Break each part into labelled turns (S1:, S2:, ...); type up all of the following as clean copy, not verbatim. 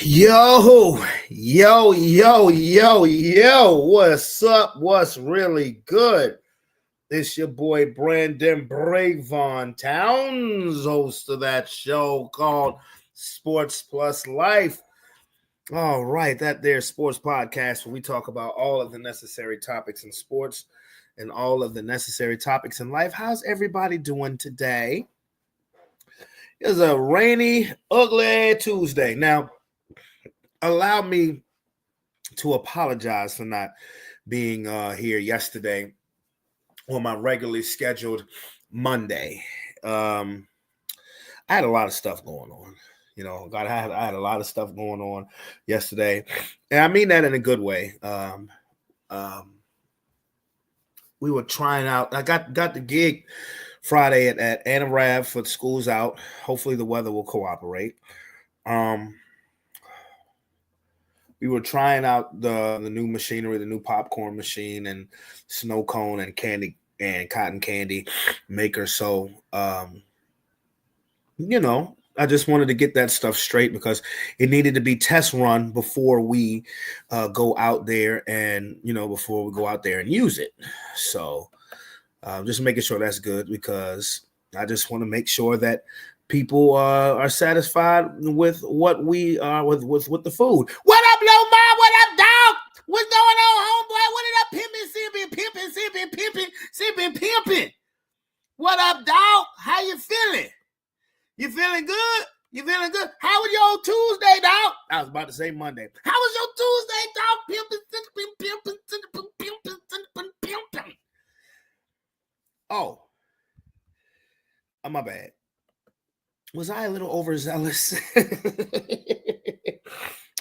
S1: Yo. What's up? What's really good? It's your boy Brandon Bravon Towns, host of that show called Sports Plus Life. All right, that there sports podcast where we talk about all of the necessary topics in sports and all of the necessary topics in life. How's everybody doing today? It's a rainy, ugly Tuesday. Now, allow me to apologize for not being here yesterday on my regularly scheduled Monday. I had a lot of stuff going on. I had a lot of stuff going on yesterday, and I mean that in a good way. We were trying out. I got the gig Friday at Anav for the school's out. Hopefully, the weather will cooperate. We were trying out the new machinery, the new popcorn machine and snow cone and candy and cotton candy maker. So, I just wanted to get that stuff straight because it needed to be test run before we go out there and, before we go out there and use it. So just making sure that's good because I just want to make sure that people are satisfied with what we are with the food. What up, Lil Ma? What up, dog? What's going on, homeboy? What it up, pimping? What up, dog? How you feeling? You feeling good? You feeling good? How was your Tuesday, dog? I was about to say Monday. How was your Tuesday, dog? Pimping. Oh, my bad. Was I a little overzealous?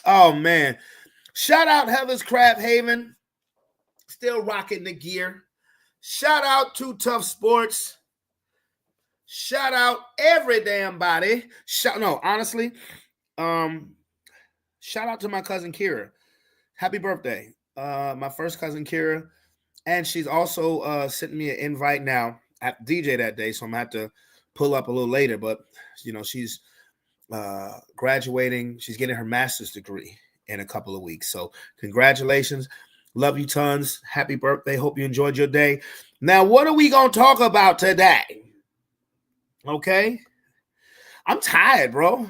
S1: Oh, man. Shout out Heather's Craft Haven. Still rocking the gear. Shout out to Tough Sports. Shout out every damn body. Honestly. Shout out to my cousin Kira. Happy birthday. My first cousin Kira. And she's also sent me an invite now. I have to DJ that day, so I'm going to have to pull up a little later, but she's graduating. She's getting her master's degree in a couple of weeks. So congratulations. Love you tons. Happy birthday. Hope you enjoyed your day. Now, what are we going to talk about today? Okay. I'm tired, bro.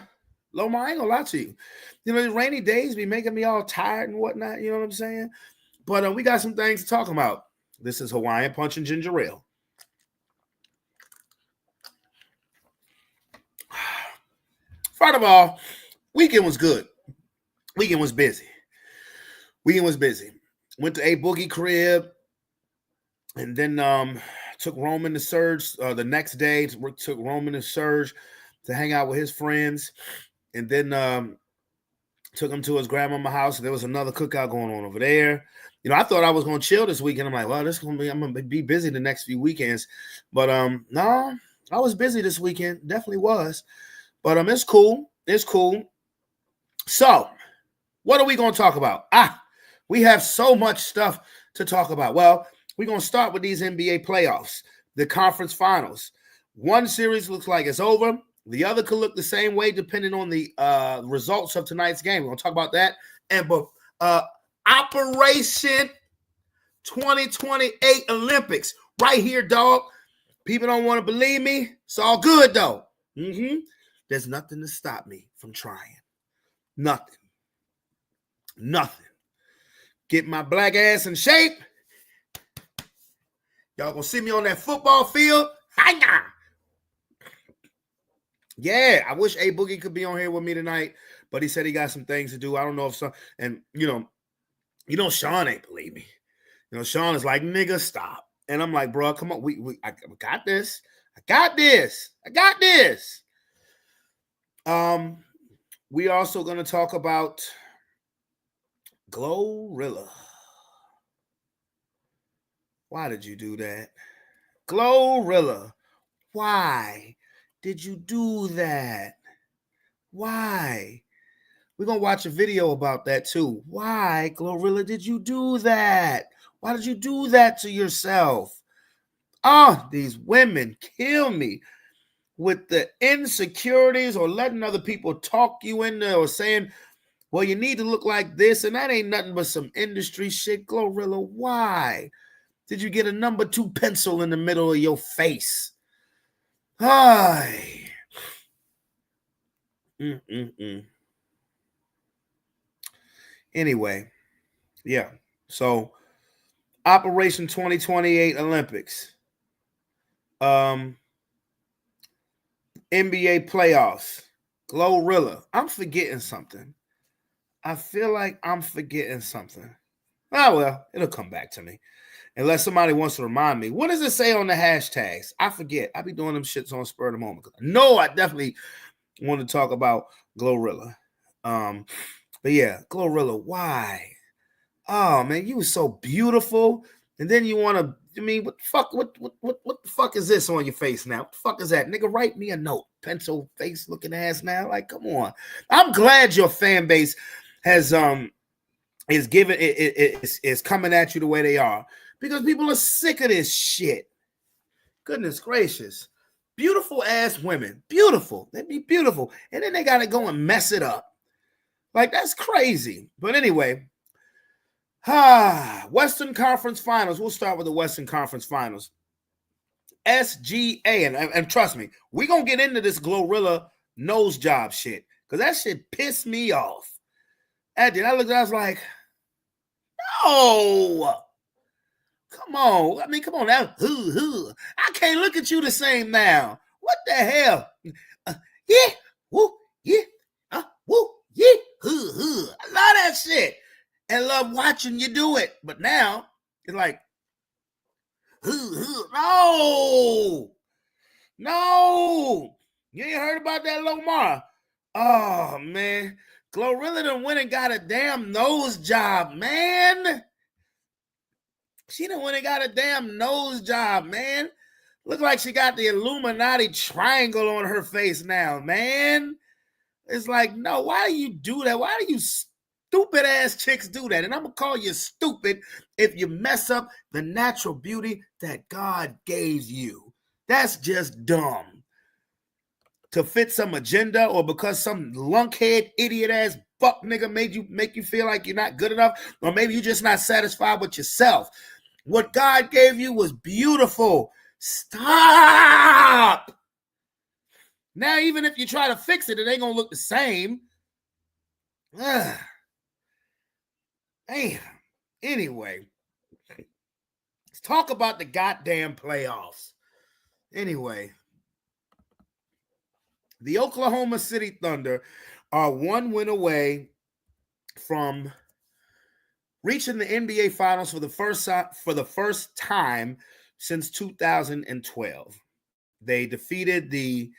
S1: Loma, I ain't gonna lie to you. The rainy days be making me all tired and whatnot. You know what I'm saying? But we got some things to talk about. This is Hawaiian Punch and Ginger Ale. First of all, weekend was good. Weekend was busy. Went to A Boogie crib, and then took Roman to Surge the next day. Took Roman to Surge to hang out with his friends, and then took him to his grandmama's house. There was another cookout going on over there. I thought I was going to chill this weekend. I'm like, well, I'm going to be busy the next few weekends. But no, I was busy this weekend. Definitely was. But it's cool. It's cool. So, what are we going to talk about? We have so much stuff to talk about. Well, we're going to start with these NBA playoffs, the conference finals. One series looks like it's over. The other could look the same way depending on the results of tonight's game. We're going to talk about that. And Operation 2028 Olympics right here, dog. People don't want to believe me. It's all good, though. There's nothing to stop me from trying. Nothing. Get my black ass in shape. Y'all gonna see me on that football field. Hi-ya! Yeah, I wish A Boogie could be on here with me tonight, but he said he got some things to do. I don't know if some, and Sean ain't believe me. Sean is like, nigga, stop. And I'm like, bro, come on, I got this. I got this. We also gonna talk about Glorilla. Why did you do that? Glorilla, why did you do that? Why? We're going to watch a video about that too. Why, Glorilla, did you do that? Why did you do that to yourself? These women kill me with the insecurities or letting other people talk you into or saying Well, you need to look like this, and that ain't nothing but some industry shit. Glorilla, why did you get a number 2 pencil in the middle of your face? Hi. Anyway, yeah. So Operation 2028 Olympics. NBA playoffs. Glorilla. I'm forgetting something. I feel like I'm forgetting something. Oh, well, it'll come back to me. Unless somebody wants to remind me. What does it say on the hashtags? I forget. I be doing them shits on spur of the moment. No, I definitely want to talk about Glorilla. But yeah, Glorilla, why? Oh man, you were so beautiful. And then you want to, I mean, what the fuck? What the fuck is this on your face now? What the fuck is that? Nigga, write me a note. Pencil face looking ass now. Like, come on. I'm glad your fan base has is giving is coming at you the way they are. Because people are sick of this shit. Goodness gracious. Beautiful ass women. Beautiful. They be beautiful. And then they got to go and mess it up. Like, that's crazy. But anyway. Western Conference Finals. We'll start with the Western Conference Finals. SGA. And trust me, we're going to get into this Glorilla nose job shit. Because that shit pissed me off. I looked, I was like, no. Come on. I mean, come on now. I can't look at you the same now. What the hell? Yeah. Woo. Yeah. Woo. Yeah. I love that shit. And love watching you do it. But now, it's like, no. You ain't heard about that Lomar. Oh, man. Glorilla done went and got a damn nose job, man. She done went and got a damn nose job, man. Look like she got the Illuminati triangle on her face now, man. It's like, no, why do you do that? Why do you stupid ass chicks do that? And I'm going to call you stupid if you mess up the natural beauty that God gave you. That's just dumb. To fit some agenda or because some lunkhead, idiot ass fuck nigga make you feel like you're not good enough, or maybe you're just not satisfied with yourself. What God gave you was beautiful. Stop. Now, even if you try to fix it, it ain't going to look the same. Damn. Anyway, let's talk about the goddamn playoffs. Anyway, the Oklahoma City Thunder are one win away from reaching the NBA Finals for the first time since 2012. They defeated the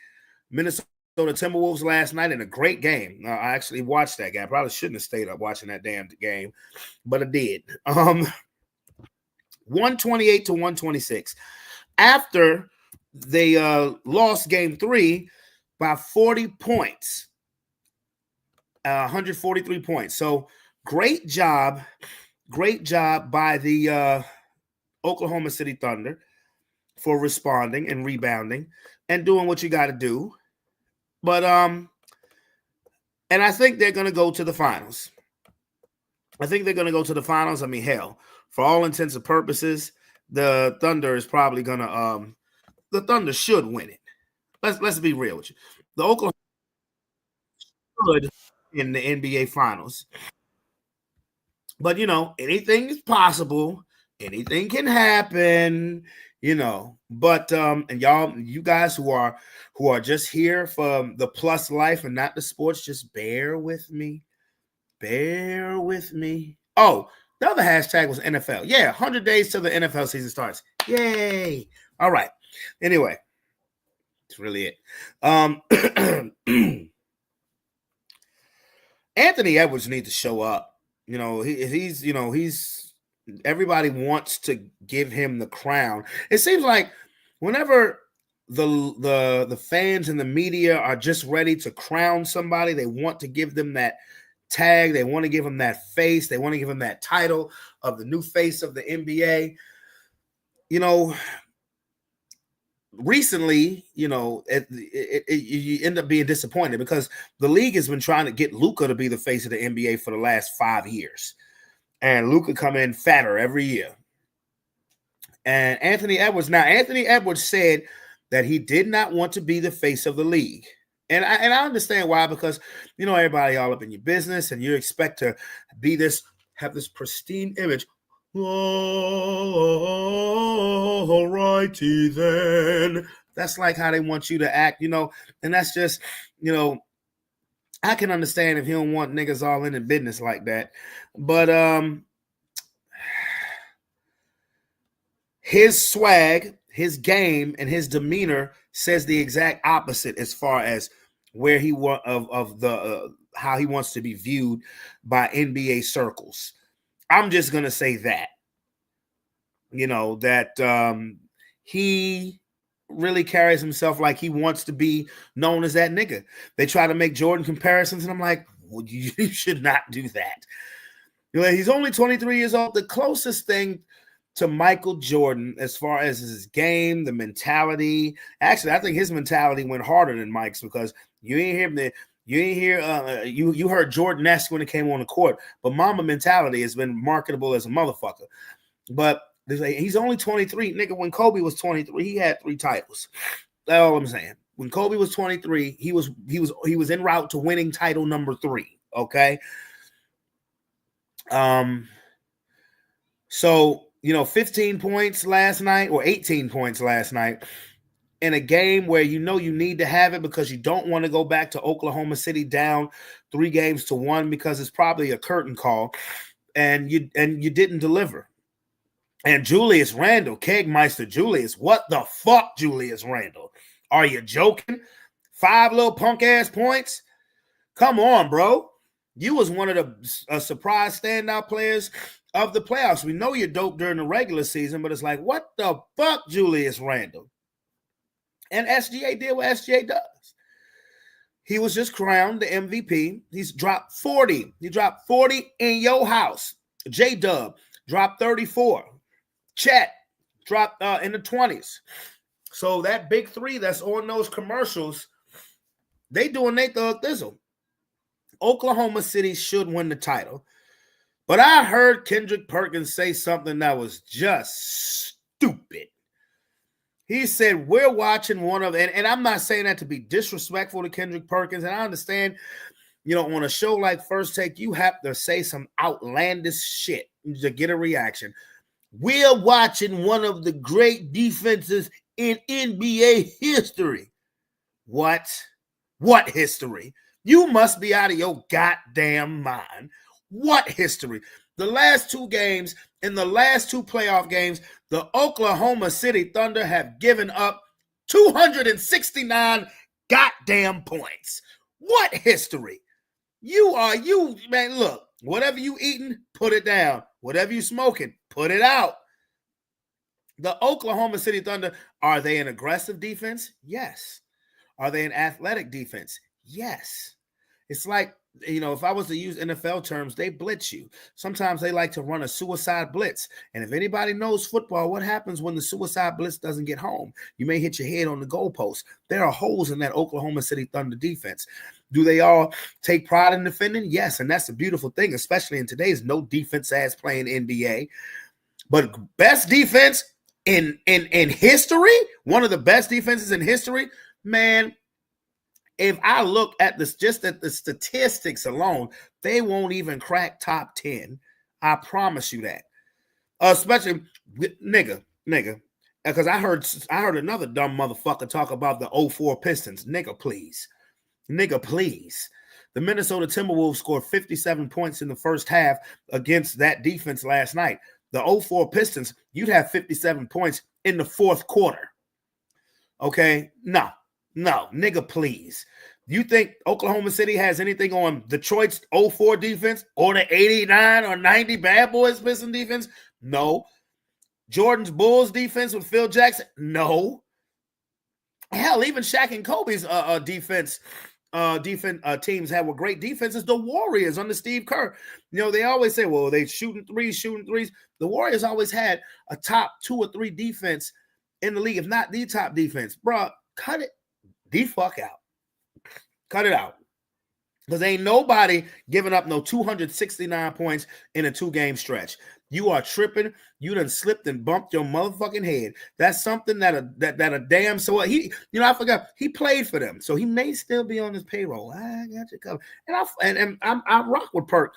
S1: Minnesota Timberwolves last night in a great game. I actually watched that game. I probably shouldn't have stayed up watching that damn game, but I did. 128 to 126. After they lost game 3 by 40 points, 143 points. So great job by the Oklahoma City Thunder for responding and rebounding and doing what you got to do. But and I think they're going to go to the finals. I mean, hell, for all intents and purposes, the Thunder is probably going to the Thunder should win it. Let's be real with you. The Oklahoma should in the NBA Finals. But, anything is possible. Anything can happen, But, and you guys who are just here for the plus life and not the sports, just bear with me. Oh, the other hashtag was NFL. Yeah, 100 days till the NFL season starts. Yay. All right. Anyway, that's really it. Anthony Edwards needs to show up. He's everybody wants to give him the crown. It seems like whenever the fans and the media are just ready to crown somebody, they want to give them that tag, they want to give him that face, they want to give him that title of the new face of the NBA. recently, you end up being disappointed because the league has been trying to get Luka to be the face of the NBA for the last 5 years. And Luka come in fatter every year. And Anthony Edwards said that he did not want to be the face of the league. And I understand why, because, everybody all up in your business and you expect to be have this pristine image. All righty then. That's like how they want you to act, and that's just, I can understand if you don't want niggas all in the business like that. But his swag, his game, and his demeanor says the exact opposite as far as where he how he wants to be viewed by NBA circles. I'm just gonna say that, that he really carries himself like he wants to be known as that nigga. They try to make Jordan comparisons, and I'm like, well, you should not do that. He's only 23 years old. The closest thing to Michael Jordan as far as his game, the mentality. Actually, I think his mentality went harder than Mike's, because you heard Jordan-esque when it came on the court, but Mamba mentality has been marketable as a motherfucker. But he's only 23. Nigga, when Kobe was 23, he had 3 titles. That's all I'm saying. When Kobe was 23, he was en route to winning title number 3. Okay. So 15 points last night, or 18 points last night, in a game where you need to have it because you don't want to go back to Oklahoma City down 3-1 because it's probably a curtain call, and you didn't deliver. And Julius Randle, Kegmeister Julius, what the fuck, Julius Randle? Are you joking? 5 little punk ass points? Come on, bro. You was one of the surprise standout players of the playoffs. We know you're dope during the regular season, but it's like, what the fuck, Julius Randle? And SGA did what SGA does. He was just crowned the MVP. He's dropped 40. He dropped 40 in your house. J-Dub dropped 34. Chet dropped in the 20s. So that big 3 that's on those commercials, they doing their thug thizzle. Oklahoma City should win the title. But I heard Kendrick Perkins say something that was just stupid. He said, we're watching one of, and I'm not saying that to be disrespectful to Kendrick Perkins, and I understand, on a show like First Take, you have to say some outlandish shit to get a reaction. We're watching one of the great defenses in NBA history. What? What history? You must be out of your goddamn mind. What history? The last 2 games, in the last 2 playoff games, the Oklahoma City Thunder have given up 269 goddamn points. What history? Man, look, whatever you eating, put it down. Whatever you smoking, put it out. The Oklahoma City Thunder, are they an aggressive defense? Yes. Are they an athletic defense? Yes. It's like, if I was to use NFL terms, they blitz you. Sometimes they like to run a suicide blitz. And if anybody knows football, what happens when the suicide blitz doesn't get home? You may hit your head on the goalpost. There are holes in that Oklahoma City Thunder defense. Do they all take pride in defending? Yes, and that's a beautiful thing, especially in today's no defense ass playing NBA. But best defense in history, one of the best defenses in history, man. If I look at this, just at the statistics alone, they won't even crack top 10. I promise you that. Especially nigga. Because I heard another dumb motherfucker talk about the 04 Pistons. Nigga, please. The Minnesota Timberwolves scored 57 points in the first half against that defense last night. The 04 Pistons, you'd have 57 points in the fourth quarter. Okay? No, nigga, please. You think Oklahoma City has anything on Detroit's 04 defense or the 89 or 90 Bad Boys Pistons defense? No. Jordan's Bulls defense with Phil Jackson? No. Hell, even Shaq and Kobe's defense teams have great defenses. The Warriors under Steve Kerr. They always say, well, they shooting threes. The Warriors always had a top 2 or 3 defense in the league, if not the top defense. Bro, cut it the fuck out. Cut it out. Because ain't nobody giving up no 269 points in a 2-game stretch. You are tripping. You done slipped and bumped your motherfucking head. That's something that a damn so he, I forgot he played for them, so he may still be on his payroll. I got you covered. And I rock with Perk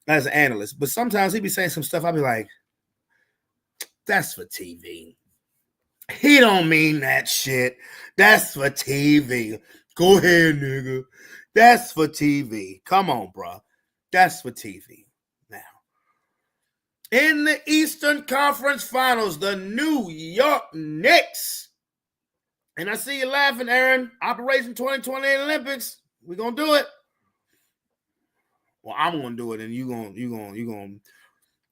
S1: as an analyst, but sometimes he be saying some stuff. I'll be like, that's for TV. He don't mean that shit. That's for TV. Go ahead, nigga. That's for TV. Come on, bro. That's for TV. Now, in the Eastern Conference Finals, the New York Knicks. And I see you laughing, Aaron. Operation 2028 Olympics. We're gonna do it. Well, I'm gonna do it, and you gonna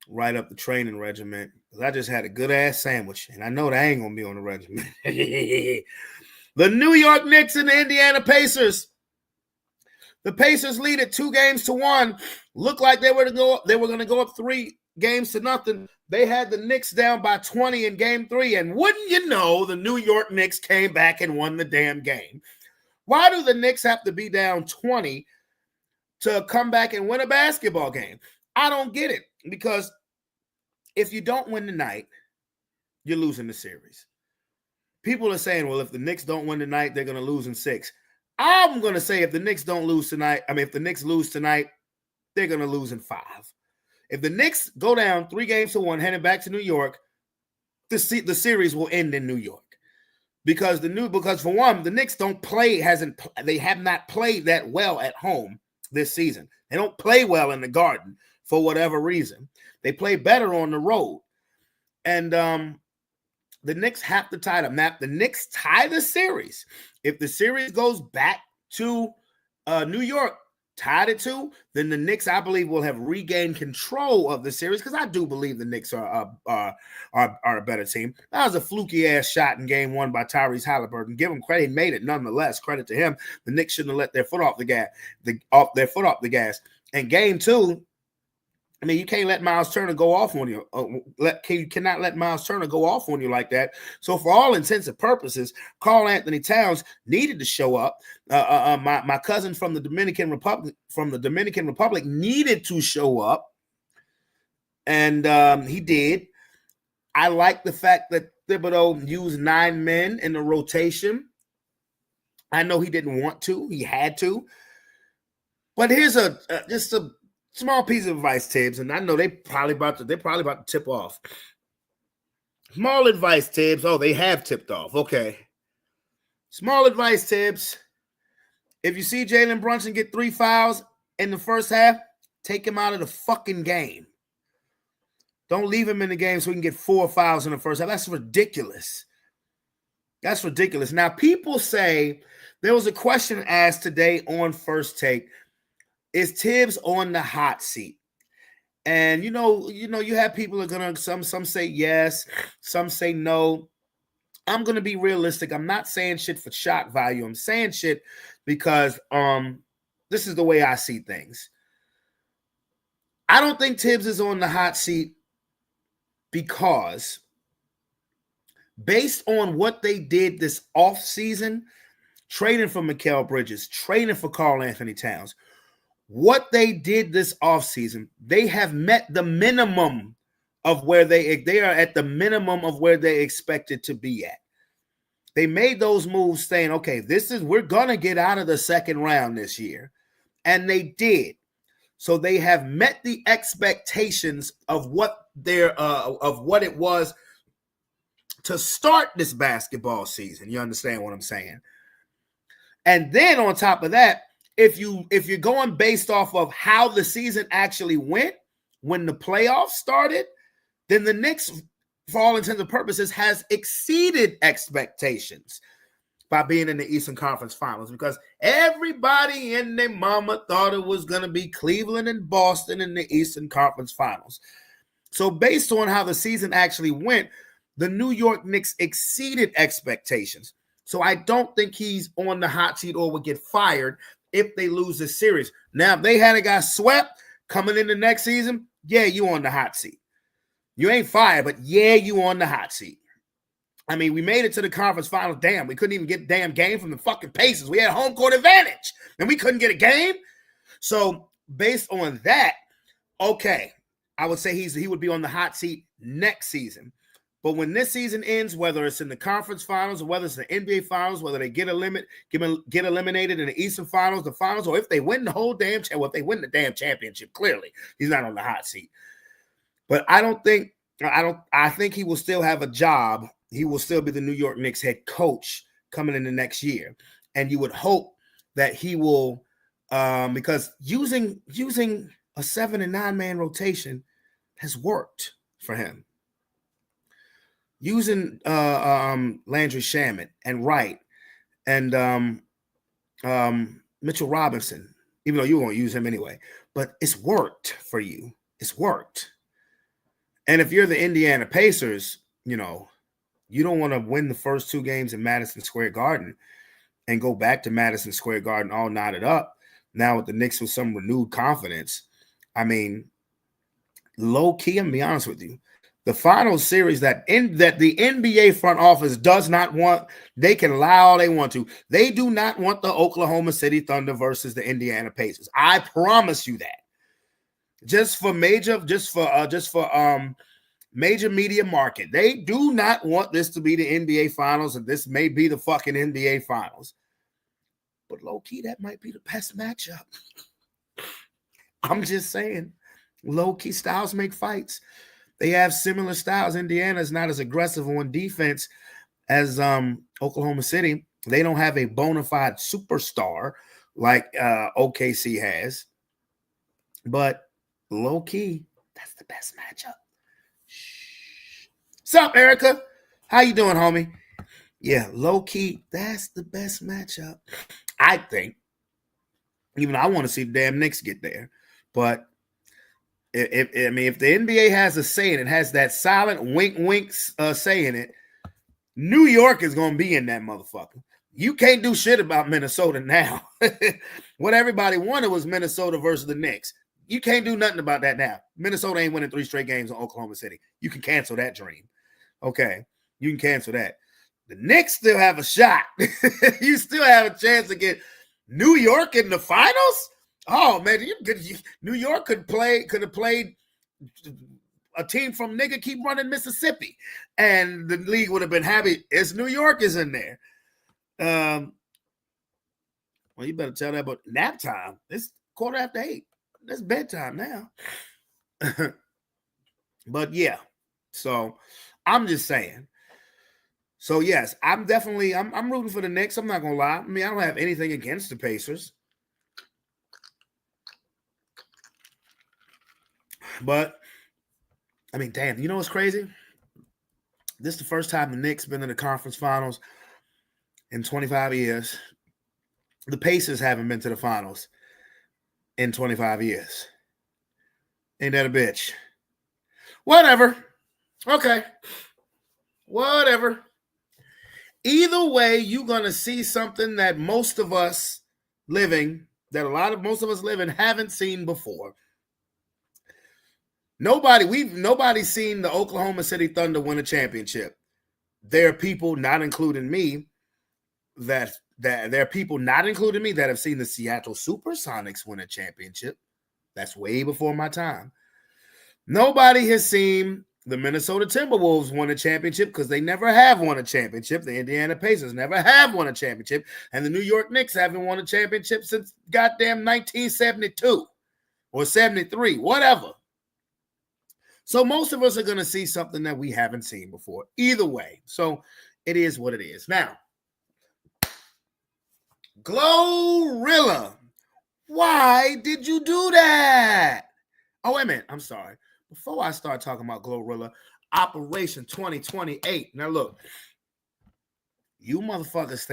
S1: write up the training regiment. Because I just had a good ass sandwich, and I know that I ain't gonna be on the regiment. The New York Knicks and the Indiana Pacers. The Pacers lead at 2-1. Looked like they were going to go up 3-0. They had the Knicks down by 20 in game 3. And wouldn't you know, the New York Knicks came back and won the damn game. Why do the Knicks have to be down 20 to come back and win a basketball game? I don't get it. Because if you don't win tonight, you're losing the series. People are saying, well, if the Knicks don't win tonight, they're going to lose in 6. I'm going to say if the Knicks lose tonight, they're going to lose in 5. If the Knicks go down 3-1, heading back to New York, the series will end in New York. Because for one, the Knicks they have not played that well at home this season. They don't play well in the Garden for whatever reason. They play better on the road. And the Knicks have to tie them. Now, the Knicks tie the series. If the series goes back to New York, tied at 2, then the Knicks, I believe, will have regained control of the series because I do believe the Knicks are a better team. That was a fluky-ass shot in game 1 by Tyrese Halliburton. Give him credit. He made it nonetheless. Credit to him. The Knicks shouldn't have let their foot off the gas. And game 2, I mean, you can't let Miles Turner go off on you. You cannot let Miles Turner go off on you like that. So, for all intents and purposes, Karl-Anthony Towns needed to show up. My cousin from the Dominican Republic, needed to show up, and he did. I like the fact that Thibodeau used 9 men in the rotation. I know he didn't want to; he had to. But here's just a small piece of advice, Tibbs, and I know they're probably about to tip off. Small advice, Tibbs. Oh, they have tipped off. Okay. Small advice, Tibbs. If you see Jalen Brunson get 3 fouls in the first half, take him out of the fucking game. Don't leave him in the game so he can get 4 fouls in the first half. That's ridiculous. That's ridiculous. Now, people say there was a question asked today on First Take. Is Tibbs on the hot seat? And you have people are gonna some say yes, some say no. I'm gonna be realistic. I'm not saying shit for shock value. I'm saying shit because this is the way I see things. I don't think Tibbs is on the hot seat because based on what they did this offseason, trading for Mikal Bridges, trading for Karl-Anthony Towns. What they did this offseason, they have met the minimum of where they are at the minimum of where they expected to be at. They made those moves saying, okay, we're going to get out of the second round this year. And they did. So they have met the expectations of what it was to start this basketball season. You understand what I'm saying? And then on top of that, if you're going based off of how the season actually went when the playoffs started, then the Knicks, for all intents and purposes, has exceeded expectations by being in the Eastern Conference Finals because everybody and their mama thought it was going to be Cleveland and Boston in the Eastern Conference Finals. So based on how the season actually went, the New York Knicks exceeded expectations. So I don't think he's on the hot seat or would get fired if they lose this series. Now, if they had a guy swept coming in the next season, yeah, you on the hot seat. You ain't fired, but yeah, you on the hot seat. I mean, we made it to the conference finals. Damn, we couldn't even get a damn game from the fucking Pacers. We had home court advantage, and we couldn't get a game. So based on that, okay, I would say he would be on the hot seat next season. But when this season ends, whether it's in the conference finals or whether it's the NBA finals, whether they get eliminated in the Eastern finals, the finals, or if they win the whole damn if they win the damn championship, clearly he's not on the hot seat. But I think he will still have a job. He will still be the New York Knicks head coach coming in the next year. And you would hope that he will, because using a 7 and 9 man rotation has worked for him. Using Landry Shamet and Wright and Mitchell Robinson, even though you won't use him anyway, but it's worked for you. It's worked. And if you're the Indiana Pacers, you don't want to win the first 2 games in Madison Square Garden and go back to Madison Square Garden all knotted up. Now with the Knicks with some renewed confidence. I mean, low key, I'm gonna be honest with you. The final series that the NBA front office does not want, they can lie all they want to. They do not want the Oklahoma City Thunder versus the Indiana Pacers. I promise you that. Just for major media market. They do not want this to be the NBA finals, and this may be the fucking NBA finals. But low-key, that might be the best matchup. I'm just saying. Low-key, styles make fights. They have similar styles. Indiana is not as aggressive on defense as Oklahoma City. They don't have a bona fide superstar like OKC has. But low-key, that's the best matchup. Shh. What's up, Erica? How you doing, homie? Yeah, low-key, that's the best matchup. I think. Even I want to see the damn Knicks get there. But if the NBA has a say in it, has that silent wink say in it, New York is going to be in that motherfucker. You can't do shit about Minnesota now. What everybody wanted was Minnesota versus the Knicks. You can't do nothing about that now. Minnesota ain't winning 3 straight games in Oklahoma City. You can cancel that dream. Okay, you can cancel that. The Knicks still have a shot. You still have a chance to get New York in the finals? Oh, man, New York could have played a team from nigga keep running Mississippi, and the league would have been happy. It's New York is in there. Well, you better tell that about nap time. It's 8:15. That's bedtime now. But yeah, so I'm just saying. So yes, I'm rooting for the Knicks. I'm not gonna lie. I mean, I don't have anything against the Pacers. But I mean, damn, you know what's crazy? This is the first time the Knicks been in the conference finals in 25 years. The Pacers haven't been to the finals in 25 years. Ain't that a bitch? Whatever. Okay. Whatever. Either way, you're going to see something that most of us living haven't seen before. Nobody's seen the Oklahoma City Thunder win a championship. There are people, not including me, that have seen the Seattle Supersonics win a championship. That's way before my time. Nobody has seen the Minnesota Timberwolves win a championship because they never have won a championship. The Indiana Pacers never have won a championship. And the New York Knicks haven't won a championship since goddamn 1972 or 73, whatever. So most of us are going to see something that we haven't seen before. Either way. So it is what it is. Now, Glorilla, why did you do that? Oh, wait a minute. I'm sorry. Before I start talking about Glorilla, Operation 2028. Now, look, you motherfuckers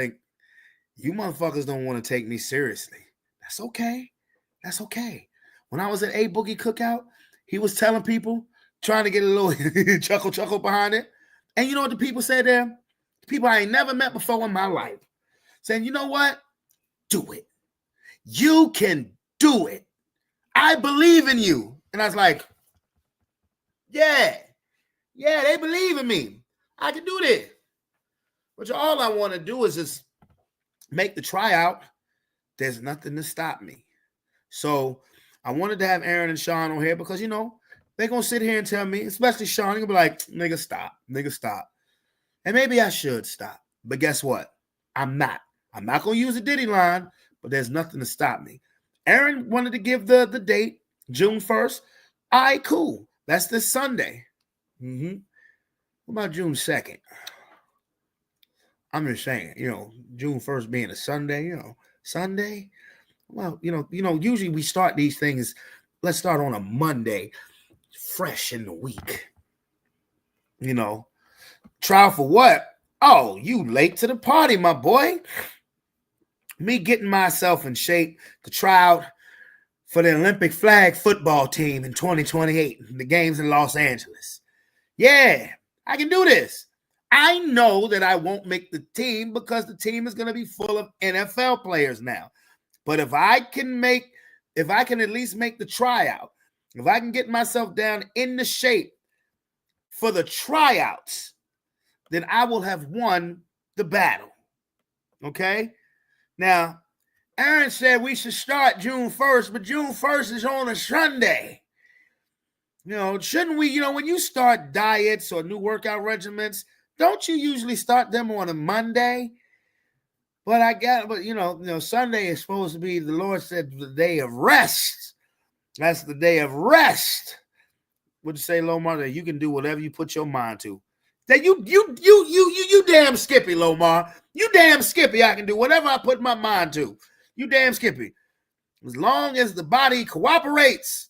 S1: don't want to take me seriously. That's okay. That's okay. When I was at A Boogie Cookout, he was telling people, trying to get a little chuckle behind it. And you know what the people said there? People I ain't never met before in my life. Saying, you know what? Do it. You can do it. I believe in you. And I was like, yeah, they believe in me. I can do this. Which all I want to do is just make the tryout. There's nothing to stop me. So I wanted to have Aaron and Sean on here because, they're going to sit here and tell me, especially Sean, they're going to be like, nigga, stop. Nigga, stop. And maybe I should stop. But guess what? I'm not. I'm not going to use the Diddy line, but there's nothing to stop me. Aaron wanted to give the date, June 1st. All right, cool. That's this Sunday. What about June 2nd? I'm just saying, June 1st being a Sunday, Sunday. Well, usually we start these things. Let's start on a Monday, fresh in the week. Trial for what? Oh, you late to the party, my boy. Me getting myself in shape to try out for the Olympic flag football team in 2028, the games in Los Angeles. Yeah, I can do this. I know that I won't make the team because the team is going to be full of NFL players now. But if I can at least make the tryout, if I can get myself down in the shape for the tryouts, then I will have won the battle. Okay? Now, Aaron said we should start June 1st, but June 1st is on a Sunday. Shouldn't we, when you start diets or new workout regimens, don't you usually start them on a Monday? But Sunday is supposed to be, the Lord said, the day of rest. That's the day of rest. What'd you say, Lomar? That you can do whatever you put your mind to. That you damn skippy, Lomar. You damn skippy. I can do whatever I put my mind to. You damn skippy. As long as the body cooperates.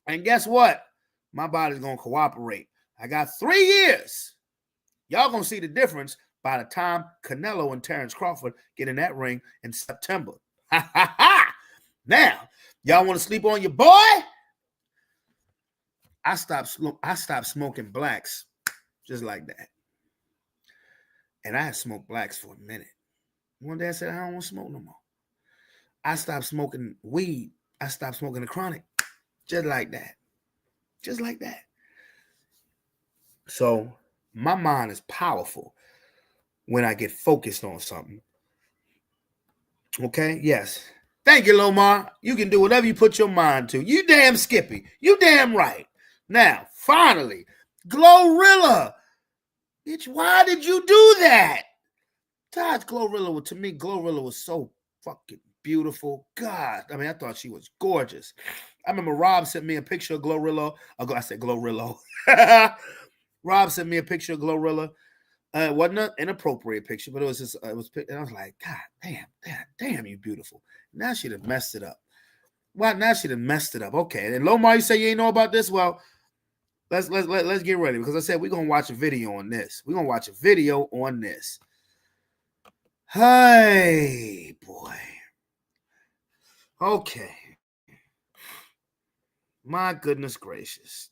S1: And guess what? My body's going to cooperate. I got 3 years. Y'all going to see the difference by the time Canelo and Terrence Crawford get in that ring in September. Ha, ha, ha. Now, y'all want to sleep on your boy? I stopped smoking blacks just like that. And I had smoked blacks for a minute. One day I said, I don't want to smoke no more. I stopped smoking weed. I stopped smoking the chronic just like that. Just like that. So my mind is powerful when I get focused on something. Okay? Yes. Thank you, Lomar. You can do whatever you put your mind to. You damn skippy. You damn right. Now, finally, Glorilla. Bitch, why did you do that? Glorilla, to me, Glorilla was so fucking beautiful. God, I thought she was gorgeous. I remember Rob sent me a picture of Glorilla. I said Glorilla. Rob sent me a picture of Glorilla. It wasn't an inappropriate picture, but it was just, and I was like, God damn, you beautiful. Now she'd have messed it up. Well, now she'd have messed it up. Okay. And Lomar, you say you ain't know about this? Well, let's get ready, because I said we're gonna watch a video on this. We're gonna watch a video on this. Hey, boy. Okay. My goodness gracious.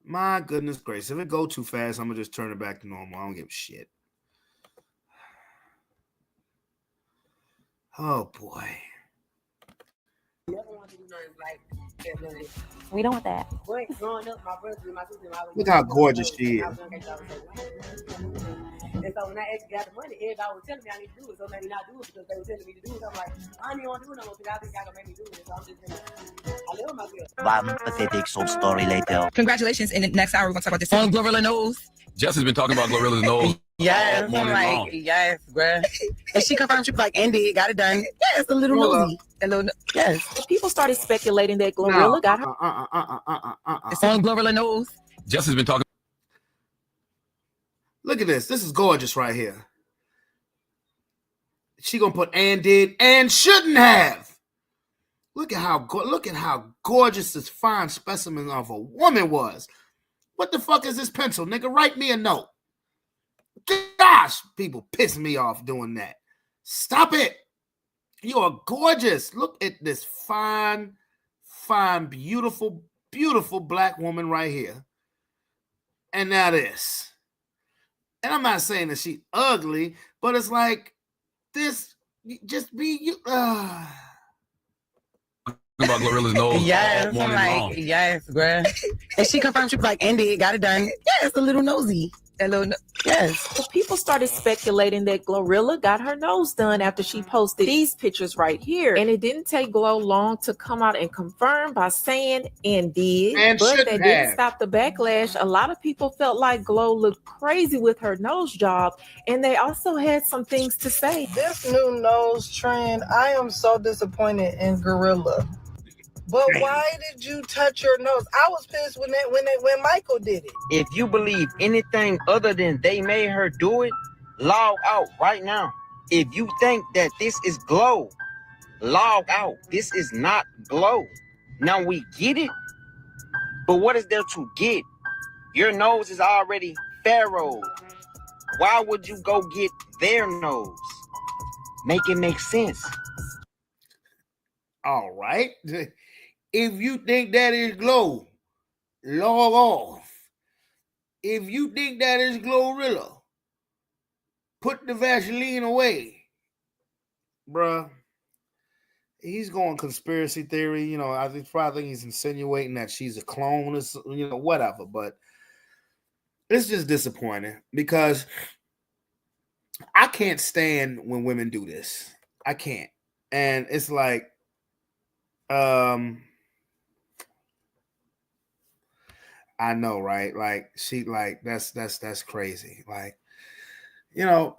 S1: My goodness gracious. If it go too fast, I'm going to just turn it back to normal. I don't give a shit. Oh, boy.
S2: We don't want that.
S1: Look how gorgeous she is.
S3: And so when I actually got the money, everybody was telling me I need to do it, so maybe not do it because they were telling me to do it. So I'm like, I don't even want to do it no more because I think y'all gonna make me do it. So I'm just gonna, I live with myself.
S4: One pathetic sob story later.
S5: Congratulations. In the next hour, we're going to talk about this on Glorilla Nose.
S6: Jess has been talking about Glorilla's nose.
S5: Yes, I'm like, yes, bruh. And she confirmed, she was like, Andy, got it done. Yes, a little nosy. Yes.
S2: People started speculating that Glorilla got her.
S5: It's on Glorilla Nose.
S6: Jess has been talking.
S1: Look at this. This is gorgeous right here. She gonna put and did and shouldn't have. Look at how gorgeous this fine specimen of a woman was. What the fuck is this pencil, nigga? Write me a note. Gosh, people piss me off doing that. Stop it. You are gorgeous. Look at this fine, beautiful, beautiful black woman right here. And now this. And I'm not saying that she's ugly, but it's like this. Just be you.
S6: About Glorilla's nose.
S5: Yes, I'm like, yes, bruh. And she confirmed, she was like, Andy, got it done. Yes, a little nosy. That little yes.
S2: Well, people started speculating that Glorilla got her nose done after she posted these pictures right here. And it didn't take Glo long to come out and confirm by saying and did.
S1: And
S2: but that
S1: shouldn't
S2: didn't
S1: have.
S2: stop the backlash. A lot of people felt like Glo looked crazy with her nose job, and they also had some things to say.
S7: This new nose trend, I am so disappointed in Gorilla. But why did you touch your nose? I was pissed when Michael did it.
S8: If you believe anything other than they made her do it, log out right now. If you think that this is Glo, log out. This is not Glo. Now we get it, but what is there to get? Your nose is already Pharaoh. Why would you go get their nose? Make it make sense.
S1: All right. If you think that is Glo, log off. If you think that is Glorilla, put the Vaseline away. Bruh. He's going conspiracy theory. You know, I probably think he's insinuating that she's a clone or, you know, whatever. But it's just disappointing because I can't stand when women do this. I can't. And it's like, I know, right? Like she, like that's crazy. Like, you know,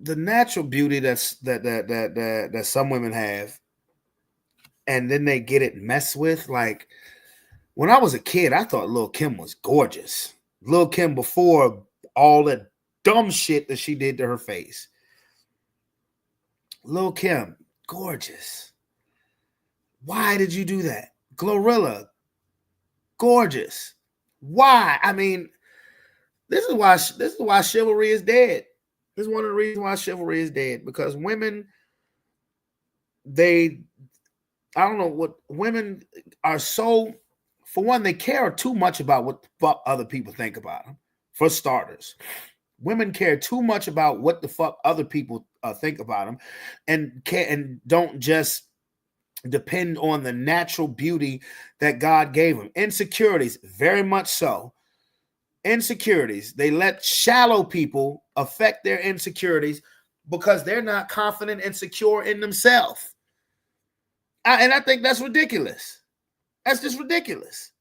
S1: the natural beauty that some women have, and then they get it messed with. Like when I was a kid, I thought Lil' Kim was gorgeous. Lil' Kim before all the dumb shit that she did to her face. Lil' Kim, gorgeous. Why did you do that? Glorilla, gorgeous. Why? I mean, this is why chivalry is dead. This is one of the reasons why chivalry is dead, because women, I don't know what women are so, for one, they care too much about what the fuck other people think about them. For starters, women care too much about what the fuck other people think about them, and don't just depend on the natural beauty that God gave them. Insecurities, very much so. Insecurities. They let shallow people affect their insecurities because they're not confident and secure in themselves. And I think that's ridiculous. That's just ridiculous.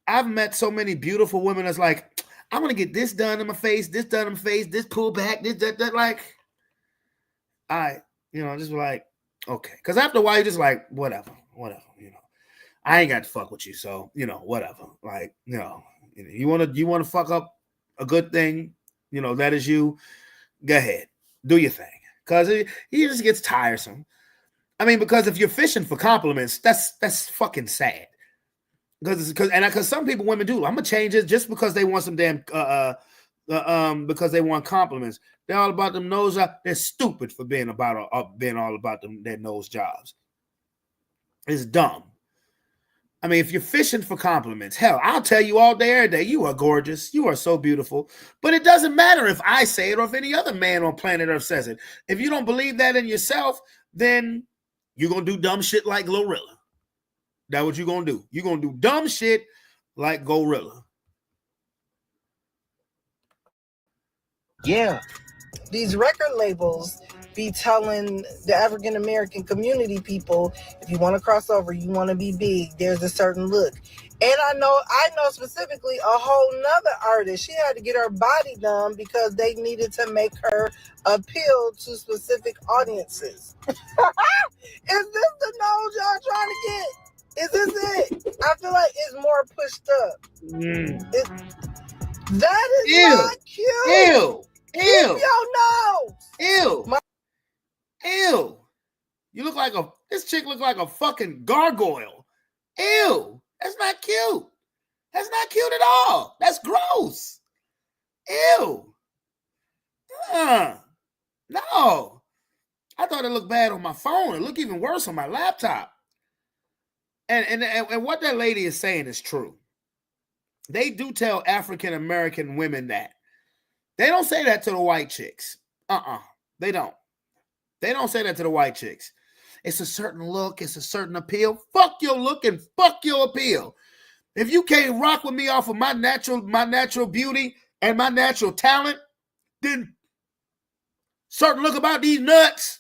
S1: I've met so many beautiful women that's like, I'm going to get this done in my face, this done in my face, this pull back, this, that, like, just like, okay. Because after a while, you're just like, whatever, you know. I ain't got to fuck with you, so, you know, whatever. Like, you know, you want to fuck up a good thing, you know, that is you, go ahead. Do your thing. Because he just gets tiresome. I mean, because if you're fishing for compliments, that's fucking sad. Because some people, women do. I'm gonna change it just because they want some damn because they want compliments. They're all about them nose jobs. They're stupid for being all about them their nose jobs. It's dumb. I mean, if you're fishing for compliments, hell, I'll tell you all day, every day, you are gorgeous. You are so beautiful. But it doesn't matter if I say it or if any other man on planet Earth says it. If you don't believe that in yourself, then you're gonna do dumb shit like Glorilla. That's what you're going to do. You're going to do dumb shit like Gorilla.
S8: Yeah.
S7: These record labels be telling the African American community people, if you want to cross over, you want to be big, there's a certain look. And I know specifically a whole nother artist. She had to get her body done because they needed to make her appeal to specific audiences. Is this the nose y'all trying to get? Is this it? I feel like it's more pushed up. That is not cute.
S1: Ew.
S7: Keep your nose.
S1: Ew. You look like this chick look like a fucking gargoyle. Ew. That's not cute. That's not cute at all. That's gross. Ew. No. I thought it looked bad on my phone. It looked even worse on my laptop. And what that lady is saying is true. They do tell African American women that. They don't say that to the white chicks. They don't. They don't say that to the white chicks. It's a certain look. It's a certain appeal. Fuck your look and fuck your appeal. If you can't rock with me off of my natural beauty and my natural talent, then certain look about these nuts.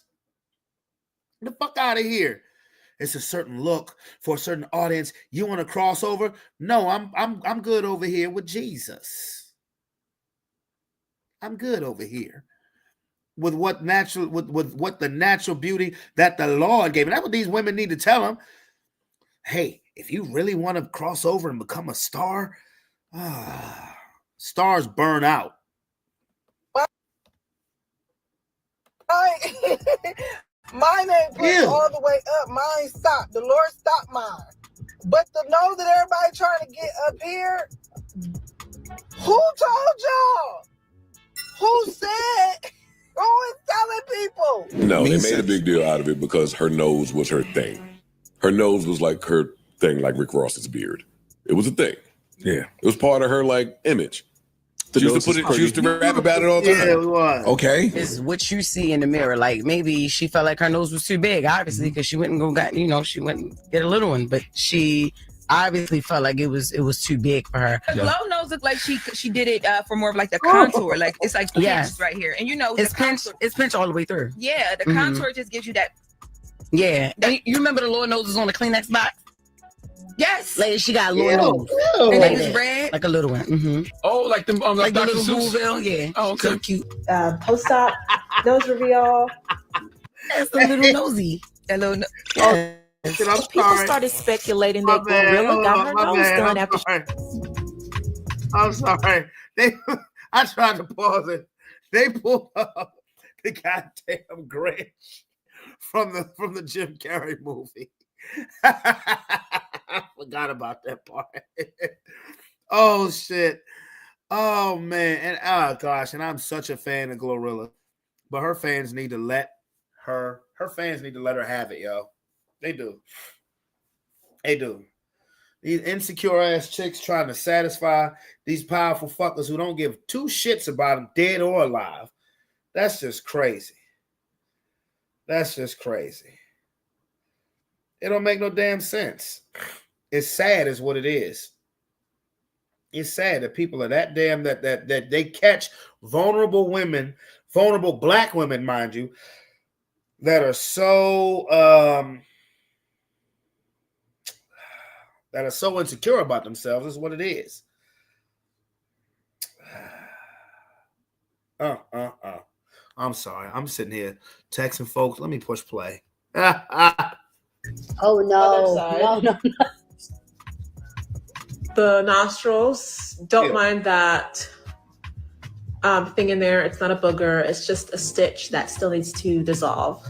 S1: Get the fuck out of here. It's a certain look for a certain audience. You want to cross over? No, I'm good over here with Jesus. I'm good over here with what the natural beauty that the Lord gave. And that's what these women need to tell them. Hey, if you really want to cross over and become a star, stars burn out.
S7: Mine ain't pushed all the way up. Mine stopped. The Lord stopped mine. But to know that everybody trying to get up here, who told y'all? Who said? Who is telling people?
S9: No, they made a big deal out of it because her nose was her thing. Her nose was like her thing, like Rick Ross's beard. It was a thing. Yeah. It was part of her like image. She used to rap about it all the time.
S1: Yeah, it was.
S5: Okay. It's what you see in the mirror. Like maybe she felt like her nose was too big, obviously, because she went and she went and get a little one, but she obviously felt like it was too big for her.
S10: The glow nose looked like she did it for more of like the contour. Like it's like pinched right here. And
S5: it's pinched all the way through.
S10: Yeah, the contour just gives you that.
S5: Yeah. And you remember the Lord noses on the Kleenex box?
S10: Yes.
S5: Like she got a little nose.
S10: And it was red.
S5: Like a little one. Mm-hmm.
S6: Oh, like them
S5: like the
S6: Dr.
S5: little
S6: Seuss?
S5: Booville, yeah.
S6: Oh, okay.
S5: So cute.
S3: Post-op, nose reveal.
S5: That's a little nosy.
S10: That little
S2: People started speculating that Glorilla got her nose done after
S1: I'm sorry. I tried to pause it. They pulled up the goddamn Grinch from the Jim Carrey movie. I forgot about that part. Oh shit. Oh man. And oh gosh, and I'm such a fan of Glorilla. But her fans need to let her have it, yo. They do. They do. These insecure ass chicks trying to satisfy these powerful fuckers who don't give two shits about them, dead or alive. That's just crazy. That's just crazy. It don't make no damn sense. It's sad is what it is. It's sad that people are that damn that they catch vulnerable women, vulnerable black women, mind you, that are so insecure about themselves is what it is. I'm sorry. I'm sitting here texting folks. Let me push play.
S3: Oh no.
S11: The nostrils, don't mind that thing in there. It's not a booger. It's just a stitch that still needs to dissolve.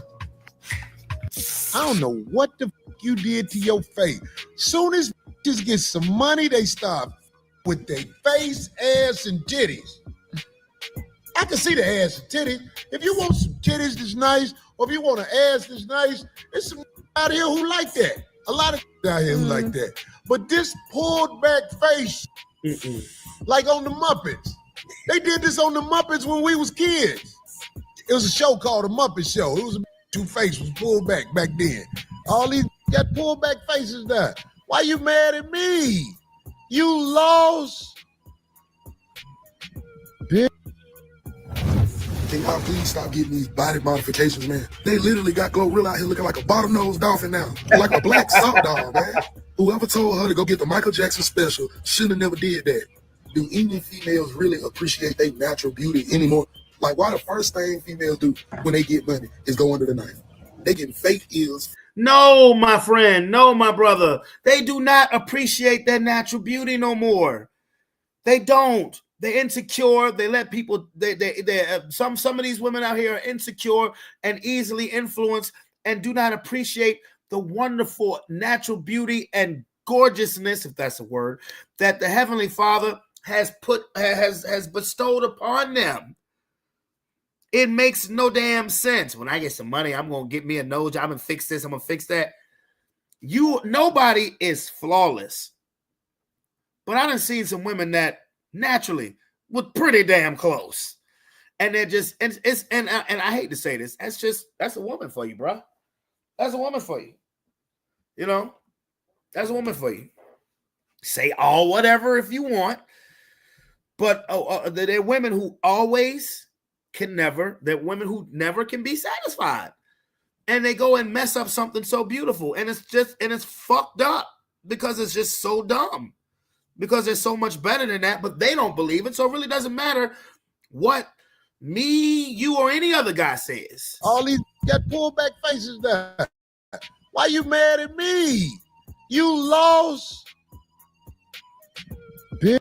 S12: I don't know what the you did to your face. Soon as just get some money, they start with their face, ass, and titties. I can see the ass and titties. If you want some titties that's nice, or if you want an ass that's nice, there's some out here who like that. A lot of out here who like that. But this pulled back face, like on the Muppets. They did this on the Muppets when we was kids. It was a show called The Muppet Show. It was two faces was pulled back then. All these got pulled back faces now. Why you mad at me? You lost.
S13: Can y'all please stop getting these body modifications, man? They literally got Glorilla out here looking like a bottlenose dolphin now. Like a black sock dog, man. Whoever told her to go get the Michael Jackson special should have never did that. Do any females really appreciate their natural beauty anymore? Like, why the first thing females do when they get money is go under the knife? They getting fake ears.
S1: No, my friend. No, my brother. They do not appreciate their natural beauty no more. They don't. They're insecure. They let people. Some of these women out here are insecure and easily influenced, and do not appreciate the wonderful natural beauty and gorgeousness, if that's a word, that the Heavenly Father has bestowed upon them. It makes no damn sense. When I get some money, I'm gonna get me a nose job and fix this. I'm gonna fix that. Nobody is flawless, but I done seen some women that naturally were pretty damn close, and they're just and I hate to say this, that's a woman for you, bro. That's a woman for you. You know, that's a woman for you. Say all whatever if you want. But there are women who always can never, there are women who never can be satisfied. And they go and mess up something so beautiful. And it's fucked up because it's just so dumb. Because there's so much better than that, but they don't believe it. So it really doesn't matter what me, you, or any other guy says.
S12: All these got pulled back faces there. Why you mad at me? You lost.
S13: Bitch.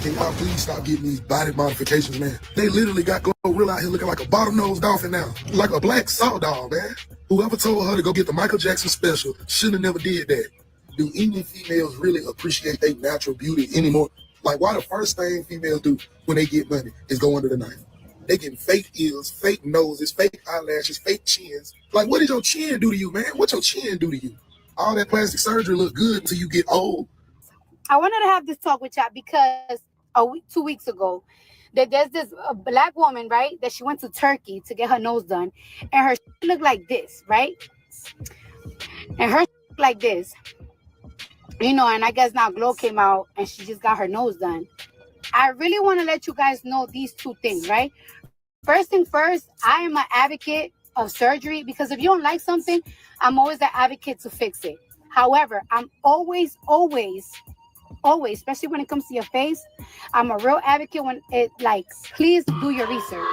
S13: Can y'all please stop getting these body modifications, man? They literally got Glorilla out here looking like a bottlenose dolphin now. Like a black salt dog, man. Whoever told her to go get the Michael Jackson special should have never did that. Do any females really appreciate their natural beauty anymore? Like, why the first thing females do when they get money is go under the knife? They get fake ears, fake noses, fake eyelashes, fake chins. Like, what did your chin do to you, man? What your chin do to you? All that plastic surgery look good until you get old.
S14: I wanted to have this talk with y'all because 2 weeks ago, that there's this black woman, right, that she went to Turkey to get her nose done, and her looked like this, right? And her like this. You know, and I guess now Glow came out and she just got her nose done. I really want to let you guys know these two things, right? First thing first, I am an advocate of surgery because if you don't like something, I'm always an advocate to fix it. However, I'm always, especially when it comes to your face, I'm a real advocate when it like, please do your research.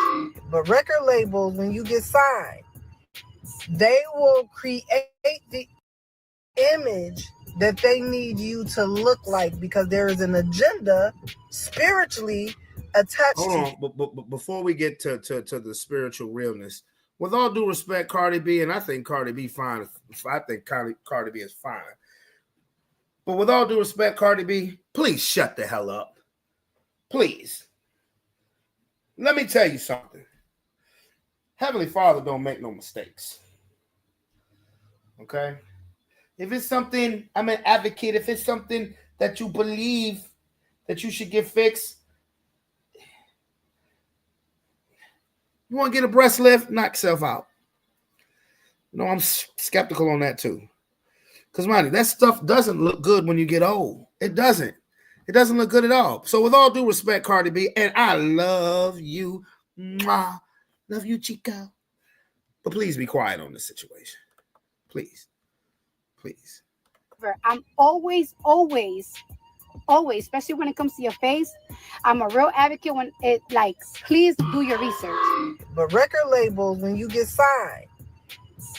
S7: But record labels, when you get signed, they will create the image that they need you to look like because there is an agenda spiritually attached
S1: Hold
S7: to
S1: on, but before we get to the spiritual realness, with all due respect, Cardi B, and I think Cardi B fine. I think Cardi B is fine. But with all due respect, Cardi B, please shut the hell up. Please. Let me tell you something. Heavenly Father don't make no mistakes. Okay? If it's something, I'm an advocate. If it's something that you believe that you should get fixed, you want to get a breast lift, knock yourself out. You know, I'm skeptical on that too. Because, mind you, that stuff doesn't look good when you get old. It doesn't. It doesn't look good at all. So with all due respect, Cardi B, and I love you. Mwah, love you, chica. But please be quiet on this situation. Please. Please.
S14: I'm always, especially when it comes to your face, I'm a real advocate when it like, please do your research.
S7: But record labels, when you get signed,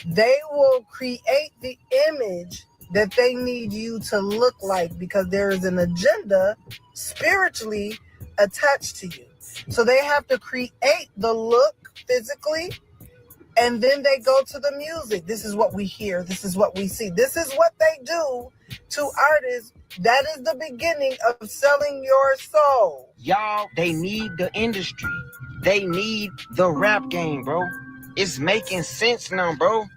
S7: they will create the image that they need you to look like because there is an agenda spiritually attached to you. So they have to create the look physically, and then they go to the music. This is what we hear. This is what we see. This is what they do to artists. That is the beginning of selling your soul.
S8: Y'all, they need the industry. They need the rap game, bro. It's making sense now, bro.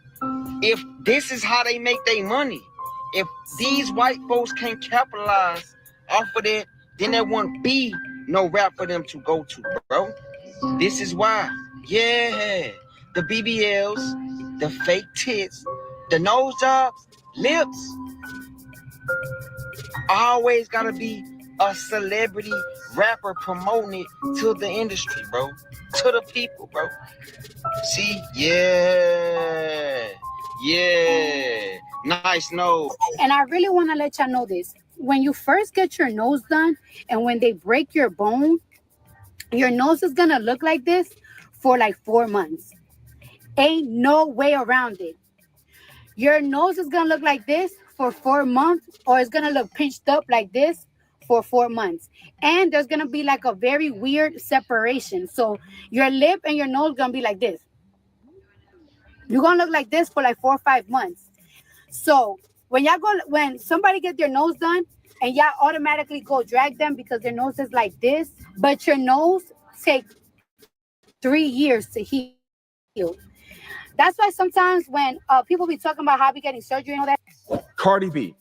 S8: If this is how they make their money, if these white folks can't capitalize off of that, then there won't be no rap for them to go to, bro. This is why. Yeah. The BBLs, the fake tits, the nose jobs, lips. Always gotta be a celebrity rapper promoting it to the industry, bro. To the people, bro. See? Yeah. Nice nose.
S14: And I really want to let y'all know this. When you first get your nose done and when they break your bone, your nose is gonna look like this for like 4 months. Ain't no way around it. Your nose is gonna look like this for 4 months, or it's gonna look pinched up like this for 4 months. And there's gonna be like a very weird separation. So your lip and your nose gonna be like this. You're gonna look like this for like 4 or 5 months. So when somebody get their nose done and y'all automatically go drag them because their nose is like this, but your nose takes 3 years to heal. That's why sometimes when people be talking about how we getting surgery and all that.
S15: Cardi B.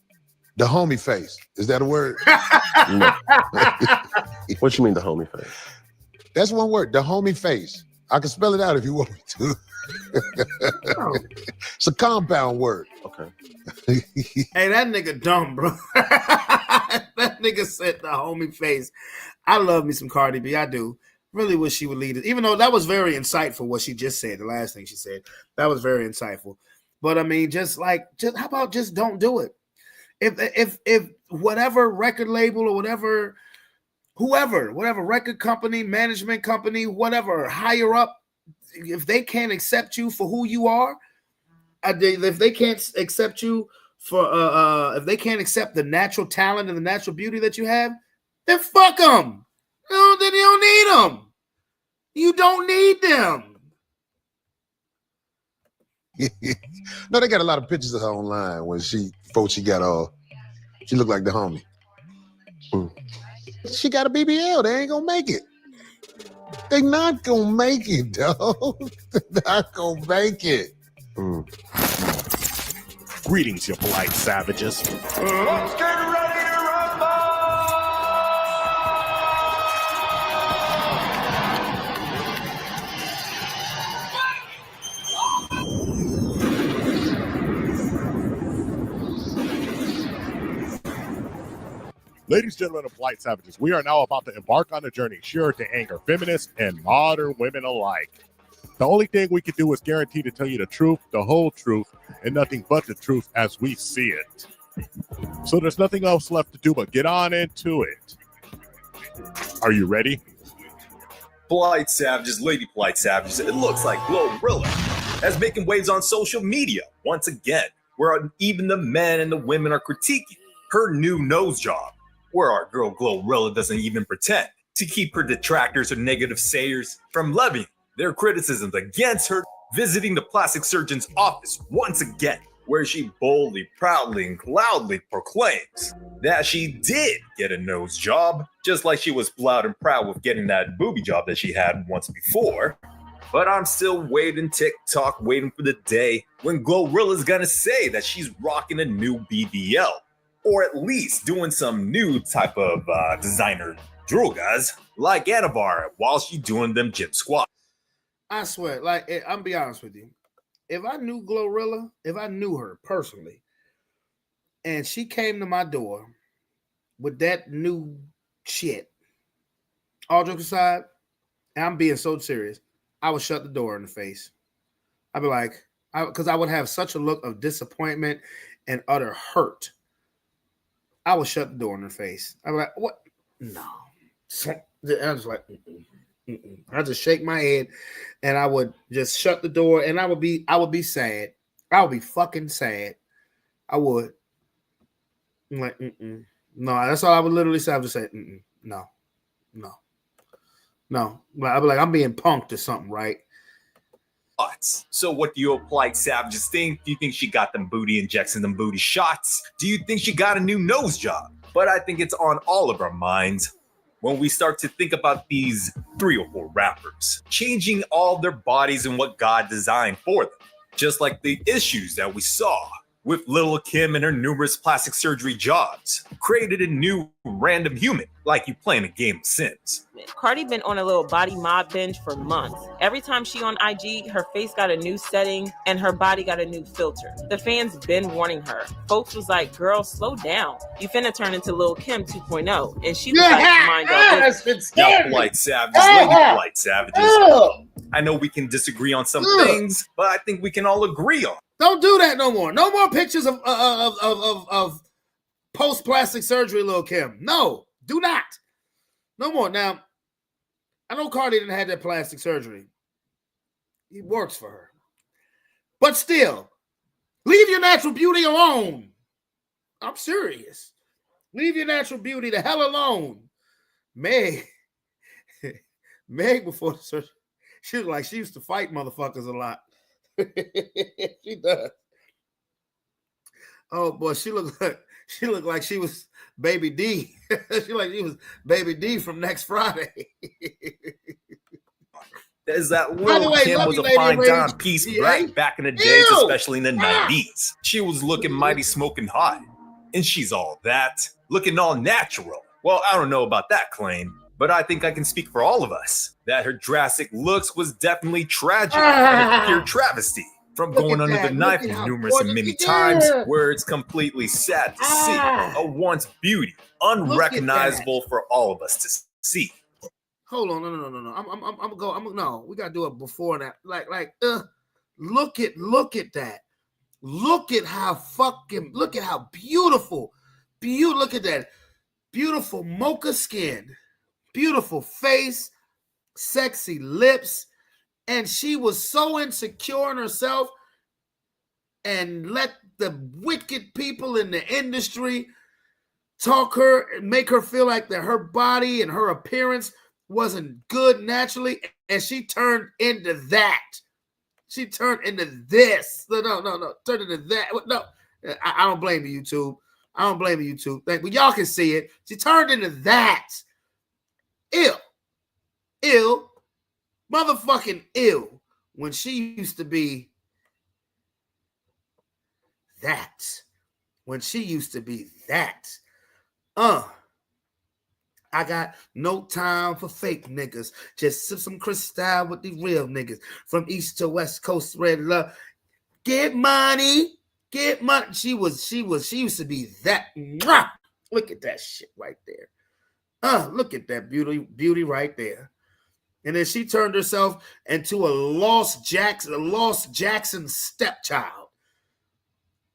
S12: The homie face. Is that a word?
S15: No. What you mean the homie face?
S12: That's one word. The homie face. I can spell it out if you want me to. It's a compound word.
S15: Okay.
S1: Hey, that nigga dumb, bro. That nigga said the homie face. I love me some Cardi B. I do. Really wish she would lead it. Even though that was very insightful what she just said, the last thing she said. That was very insightful. But I mean, just how about just don't do it? If whatever record label or whatever record company, management company, whatever, higher up, if they can't accept you for who you are, if they can't accept you for if they can't accept the natural talent and the natural beauty that you have, then fuck them. Then you don't need them. You don't need them.
S12: No, they got a lot of pictures of her online when before she got all. She looked like the homie. She got a BBL. They ain't gonna make it. They not gonna make it, dog. They're not gonna make it.
S15: Greetings, you polite savages.
S16: Let's get ready to rumble!
S15: Ladies, gentlemen, and polite savages, we are now about to embark on a journey sure to anger feminists and modern women alike. The only thing we can do is guarantee to tell you the truth, the whole truth, and nothing but the truth as we see it. So there's nothing else left to do but get on into it. Are you ready?
S17: Polite savages, lady polite savages, it looks like Glorilla is making waves on social media once again, where even the men and the women are critiquing her new nose job, where our girl Glorilla doesn't even pretend to keep her detractors or negative sayers from levying their criticisms against her, visiting the plastic surgeon's office once again, where she boldly, proudly, and loudly proclaims that she did get a nose job, just like she was loud and proud with getting that booby job that she had once before. But I'm still waiting TikTok, waiting for the day when Glorilla's gonna say that she's rocking a new BBL, or at least doing some new type of designer drogas like Anavar while she's doing them gym squats.
S1: I swear, I'm be honest with you. If I knew Glorilla, if I knew her personally, and she came to my door with that new shit, all jokes aside, and I'm being so serious, I would shut the door in the face. I'd be like, because I would have such a look of disappointment and utter hurt. I would shut the door in her face. I'd be like, what? No. I was like, I just shake my head and I would just shut the door and I would be sad. I would be fucking sad. I would. I'm like, no, that's all I would literally say. I would just say, no. I'd be like, I'm being punked or something, right?
S17: So what do you polite savages think? Do you think she got them booty injections, them booty shots? Do you think she got a new nose job? But I think it's on all of our minds when we start to think about these 3 or 4 rappers changing all their bodies and what God designed for them. Just like the issues that we saw with Lil' Kim and her numerous plastic surgery jobs, created a new random human, like you playing a game of Sims.
S18: Cardi been on a little body mod binge for months. Every time she on IG, her face got a new setting and her body got a new filter. The fans been warning her. Folks was like, girl, slow down. You finna turn into Lil' Kim 2.0. And she was like, mind
S17: Now, polite savages, lady polite savages. I know we can disagree on some things, but I think we can all agree on.
S1: Don't do that no more. No more pictures of post plastic surgery, Lil' Kim. No, do not. No more. Now, I know Cardi didn't have that plastic surgery. It works for her. But still, leave your natural beauty alone. I'm serious. Leave your natural beauty the hell alone. Meg before the surgery, she was like, she used to fight motherfuckers a lot. She does. Oh boy, she looked like she was Baby D. She was Baby D from Next Friday.
S17: Is that Lil' Kim was a fine dime piece back in the days, especially in the 90s. She was looking mighty smoking hot. And she's all that, looking all natural. Well, I don't know about that claim. but I think I can speak for all of us that her drastic looks was definitely tragic and a pure travesty. From going under the knife numerous and many times, where it's completely sad to see a once beauty, unrecognizable for all of us to see.
S1: Hold on, no. I'm gonna go. No, we gotta do it before that. Look at that. Look at how beautiful. Look at that. Beautiful mocha skin, beautiful face, sexy lips. And she was so insecure in herself and let the wicked people in the industry talk her and make her feel like that her body and her appearance wasn't good naturally. And she turned into that. She turned into this. No. Turned into that. No, I don't blame you, YouTube. I don't blame you, YouTube. But y'all can see it. She turned into that. Ill. Motherfucking ill when she used to be that. I got no time for fake niggas. Just sip some Cristal with the real niggas. From East to West Coast, red love. Get money. She used to be that. Mwah! Look at that shit right there. Look at that beauty right there. And then she turned herself into a lost Jackson stepchild.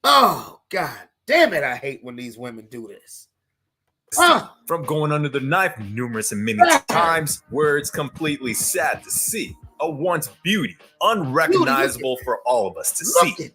S1: Oh, God damn it. I hate when these women do this.
S17: From going under the knife numerous and many times, where it's completely sad to see a once beauty, unrecognizable for all of us to see.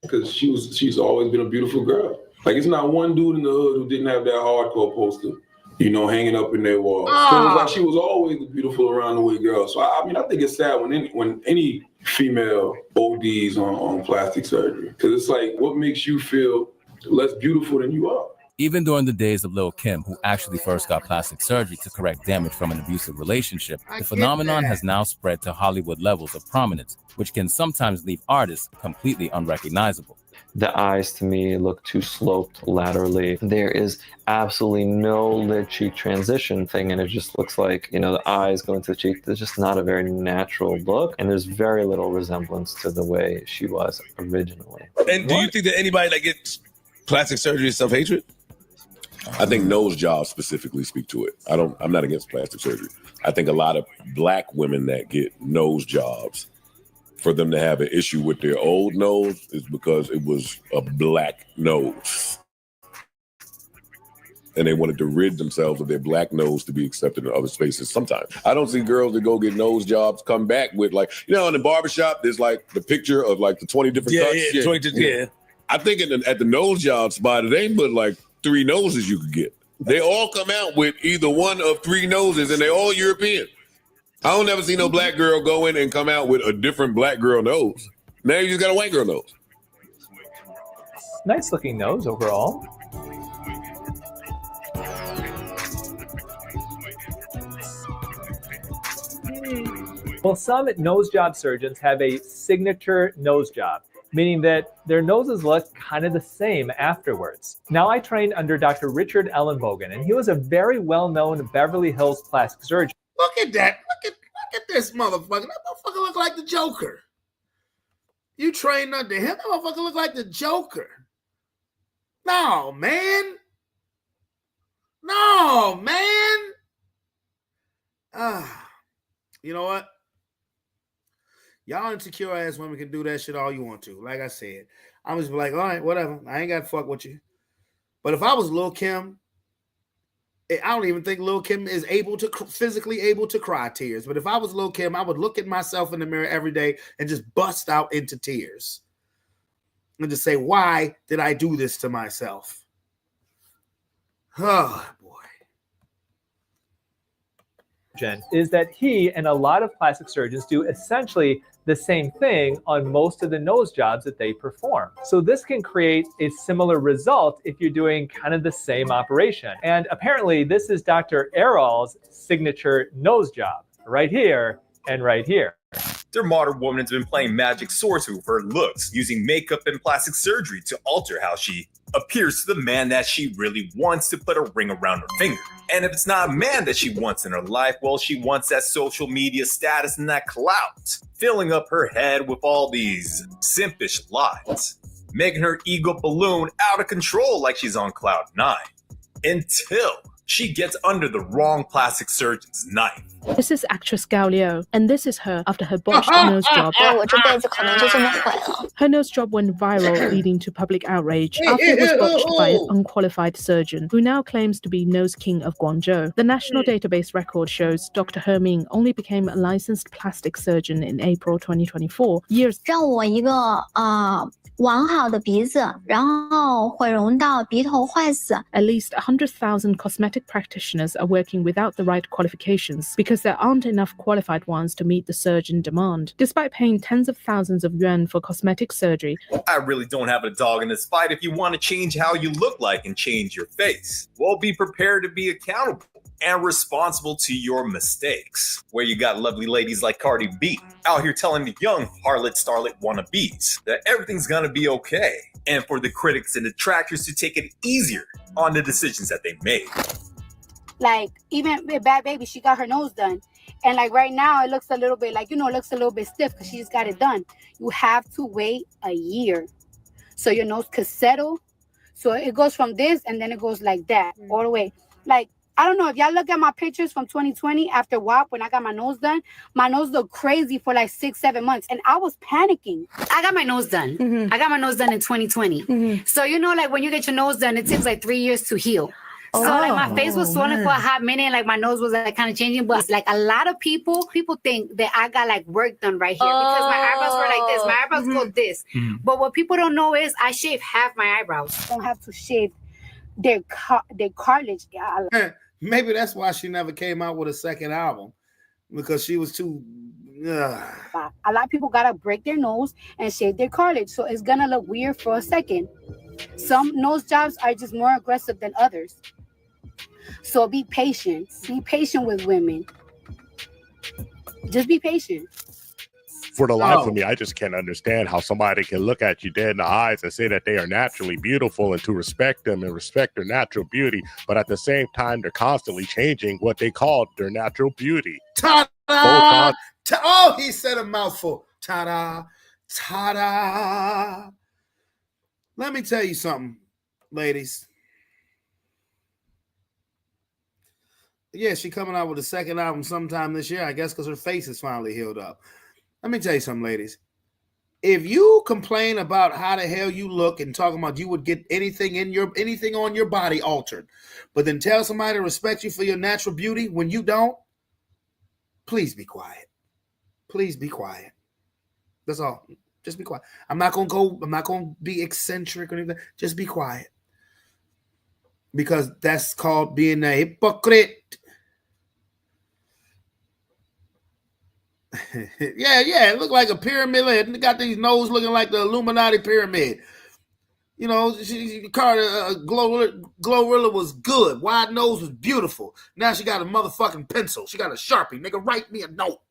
S19: Because she's always been a beautiful girl. Like, it's not one dude in the hood who didn't have that hardcore poster, hanging up in their wall. So it was like she was always the beautiful around the way girl. So I think it's sad when any female ODs on plastic surgery, because it's like, what makes you feel less beautiful than you are?
S20: Even during the days of Lil' Kim, who actually first got plastic surgery to correct damage from an abusive relationship, the phenomenon has now spread to Hollywood levels of prominence, which can sometimes leave artists completely unrecognizable.
S21: The eyes to me look too sloped laterally. There is absolutely no lid cheek transition thing, and it just looks like, the eyes go into the cheek. There's just not a very natural look, and there's very little resemblance to the way she was originally.
S22: And do you think that anybody that gets plastic surgery is self-hatred?
S9: I think nose jobs specifically speak to it. I'm not against plastic surgery. I think a lot of black women that get nose jobs, for them to have an issue with their old nose is because it was a black nose. And they wanted to rid themselves of their black nose to be accepted in other spaces sometimes. I don't see girls that go get nose jobs come back with, like, in the barbershop, there's like the picture of like the 20 different cuts.
S22: Yeah, 20, yeah.
S9: I think at the nose job spot, it ain't but like 3 noses you could get. They all come out with either one of 3 noses, and they're all European. I don't ever see no black girl go in and come out with a different black girl nose. Now you just got a white girl nose.
S23: Nice looking nose overall. Well, some nose job surgeons have a signature nose job, meaning that their noses look kind of the same afterwards. Now, I trained under Dr. Richard Ellenbogen, and he was a very well-known Beverly Hills plastic surgeon.
S1: Look at that. Look at this motherfucker. That motherfucker look like the Joker. You trained under him, that motherfucker look like the Joker. No, man. You know what? Y'all insecure ass women can do that shit all you want to. Like I said, I'm just like, all right, whatever. I ain't got to fuck with you. But if I was Lil' Kim, I don't even think Lil' Kim is physically able to cry tears. But if I was Lil' Kim, I would look at myself in the mirror every day and just bust out into tears. And just say, why did I do this to myself? Oh, boy.
S23: Is that he and a lot of plastic surgeons do essentially the same thing on most of the nose jobs that they perform. So this can create a similar result if you're doing kind of the same operation. And apparently this is Dr. Errol's signature nose job right here and right here.
S17: Their modern woman has been playing magic sorcery with her looks, using makeup and plastic surgery to alter how she appears to the man that she really wants to put a ring around her finger. And if it's not a man that she wants in her life, well, she wants that social media status and that clout, filling up her head with all these simpish lies, making her ego balloon out of control like she's on cloud 9, until she gets under the wrong plastic surgeon's knife.
S4: This is actress Gao Liu, and this is her after her botched nose job. Her nose job went viral, leading to public outrage after it was botched by an unqualified surgeon, who now claims to be Nose King of Guangzhou. The national database record shows Dr. He Ming only became a licensed plastic surgeon in April 2024, years. 完好的鼻子，然后毁容到鼻头坏死。At least 100,000 cosmetic practitioners are working without the right qualifications because there aren't enough qualified ones to meet the surge in demand. Despite paying tens of thousands of yuan for cosmetic surgery,
S17: I really don't have a dog in this fight. If you want to change how you look like and change your face, well, be prepared to be accountable and responsible to your mistakes. Where you got lovely ladies like Cardi B out here telling the young harlot starlet wannabes that everything's gonna be okay, and for the critics and detractors to take it easier on the decisions that they made.
S14: Like, even with Bad Baby, she got her nose done. And like right now, it looks a little bit like, it looks a little bit stiff because she just got it done. You have to wait a year so your nose could settle. So it goes from this and then it goes like that all the way. Like, I don't know if y'all look at my pictures from 2020 after WAP when I got my nose done. My nose looked crazy for like 6-7 months, and I was panicking. I got my nose done. I got my nose done in 2020. So like when you get your nose done, it takes like 3 years to heal. So like my face was swollen for a hot minute, like my nose was like kind of changing. But like a lot of people think that I got like work done right here because my eyebrows were like this. My eyebrows go this. But what people don't know is I shave half my eyebrows. Don't have to shave their cartilage.
S1: Maybe that's why she never came out with a second album, because she was too.
S14: A lot of people gotta break their nose and shave their cartilage, so it's gonna look weird for a second. Some nose jobs are just more aggressive than others. So be patient. Be patient with women. Just be patient.
S15: For the life of me, I just can't understand how somebody can look at you dead in the eyes and say that they are naturally beautiful and to respect them and respect their natural beauty, but at the same time, they're constantly changing what they call their natural beauty.
S1: Ta-da! Oh, he said a mouthful. Ta-da! Ta-da! Let me tell you something, ladies. Yeah, she coming out with a second album sometime this year, I guess, because her face is finally healed up. Let me tell you something, ladies. If you complain about how the hell you look and talking about you would get anything on your body altered, but then tell somebody to respect you for your natural beauty when you don't, please be quiet. Please be quiet. That's all. Just be quiet. I'm not gonna be eccentric or anything. Just be quiet. Because that's called being a hypocrite. Yeah, it looked like a pyramid. It got these nose looking like the Illuminati pyramid. Glorilla was good. Wide nose was beautiful. Now she got a motherfucking pencil. She got a Sharpie. Nigga, write me a note.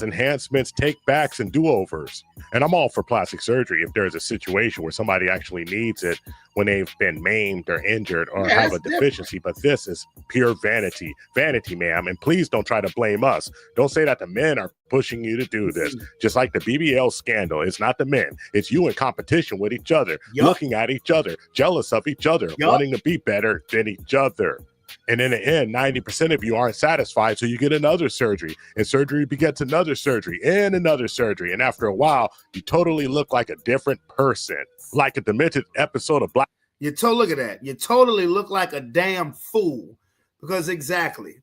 S15: Enhancements, take-backs, and do-overs. And I'm all for plastic surgery if there's a situation where somebody actually needs it when they've been maimed or injured or have a deficiency. But this is pure vanity. Vanity, ma'am. And please don't try to blame us. Don't say that the men are pushing you to do this. Just like the BBL scandal. It's not the men. It's you in competition with each other, looking at each other, jealous of each other, wanting to be better than each other. And in the end, 90% of you aren't satisfied, so you get another surgery, and surgery begets another surgery and another surgery. And after a while, you totally look like a different person, like a demented episode of Black.
S1: Look at that. You totally look like a damn fool, because exactly,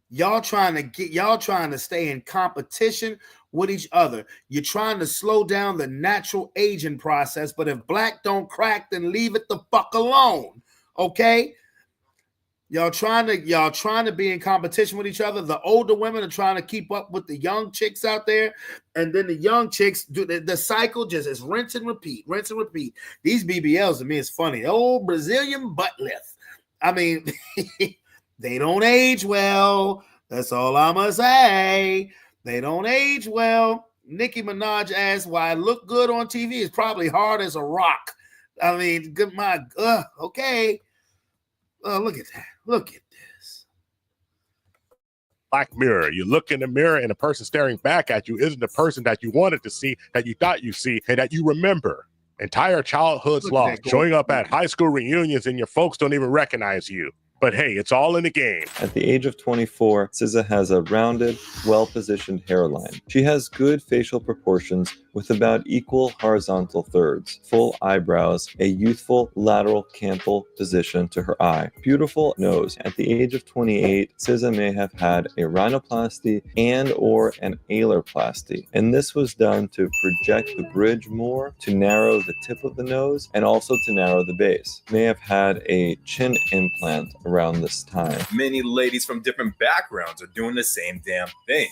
S1: y'all trying to stay in competition with each other. You're trying to slow down the natural aging process, but if black don't crack, then leave it the fuck alone. Okay? Y'all trying to be in competition with each other. The older women are trying to keep up with the young chicks out there, and then the young chicks do the cycle just is rinse and repeat. These BBLs to me is funny. Old Brazilian butt lift. I mean, they don't age well. That's all I'ma say. They don't age well. Nicki Minaj asked why I look good on TV is probably hard as a rock. I mean, good okay. Look at that. Look at this.
S15: Black Mirror. You look in the mirror and the person staring back at you isn't the person that you wanted to see, that you thought you see, and that you remember. Entire childhoods lost, showing up at high school reunions and your folks don't even recognize you. But hey, it's all in the game.
S21: At the age of 24, SZA has a rounded, well-positioned hairline. She has good facial proportions with about equal horizontal thirds, full eyebrows, a youthful lateral canthal position to her eye, beautiful nose. At the age of 28, SZA may have had a rhinoplasty and or an ailerplasty, and this was done to project the bridge more, to narrow the tip of the nose, and also to narrow the base. May have had a chin implant around this time.
S17: Many ladies from different backgrounds are doing the same damn thing.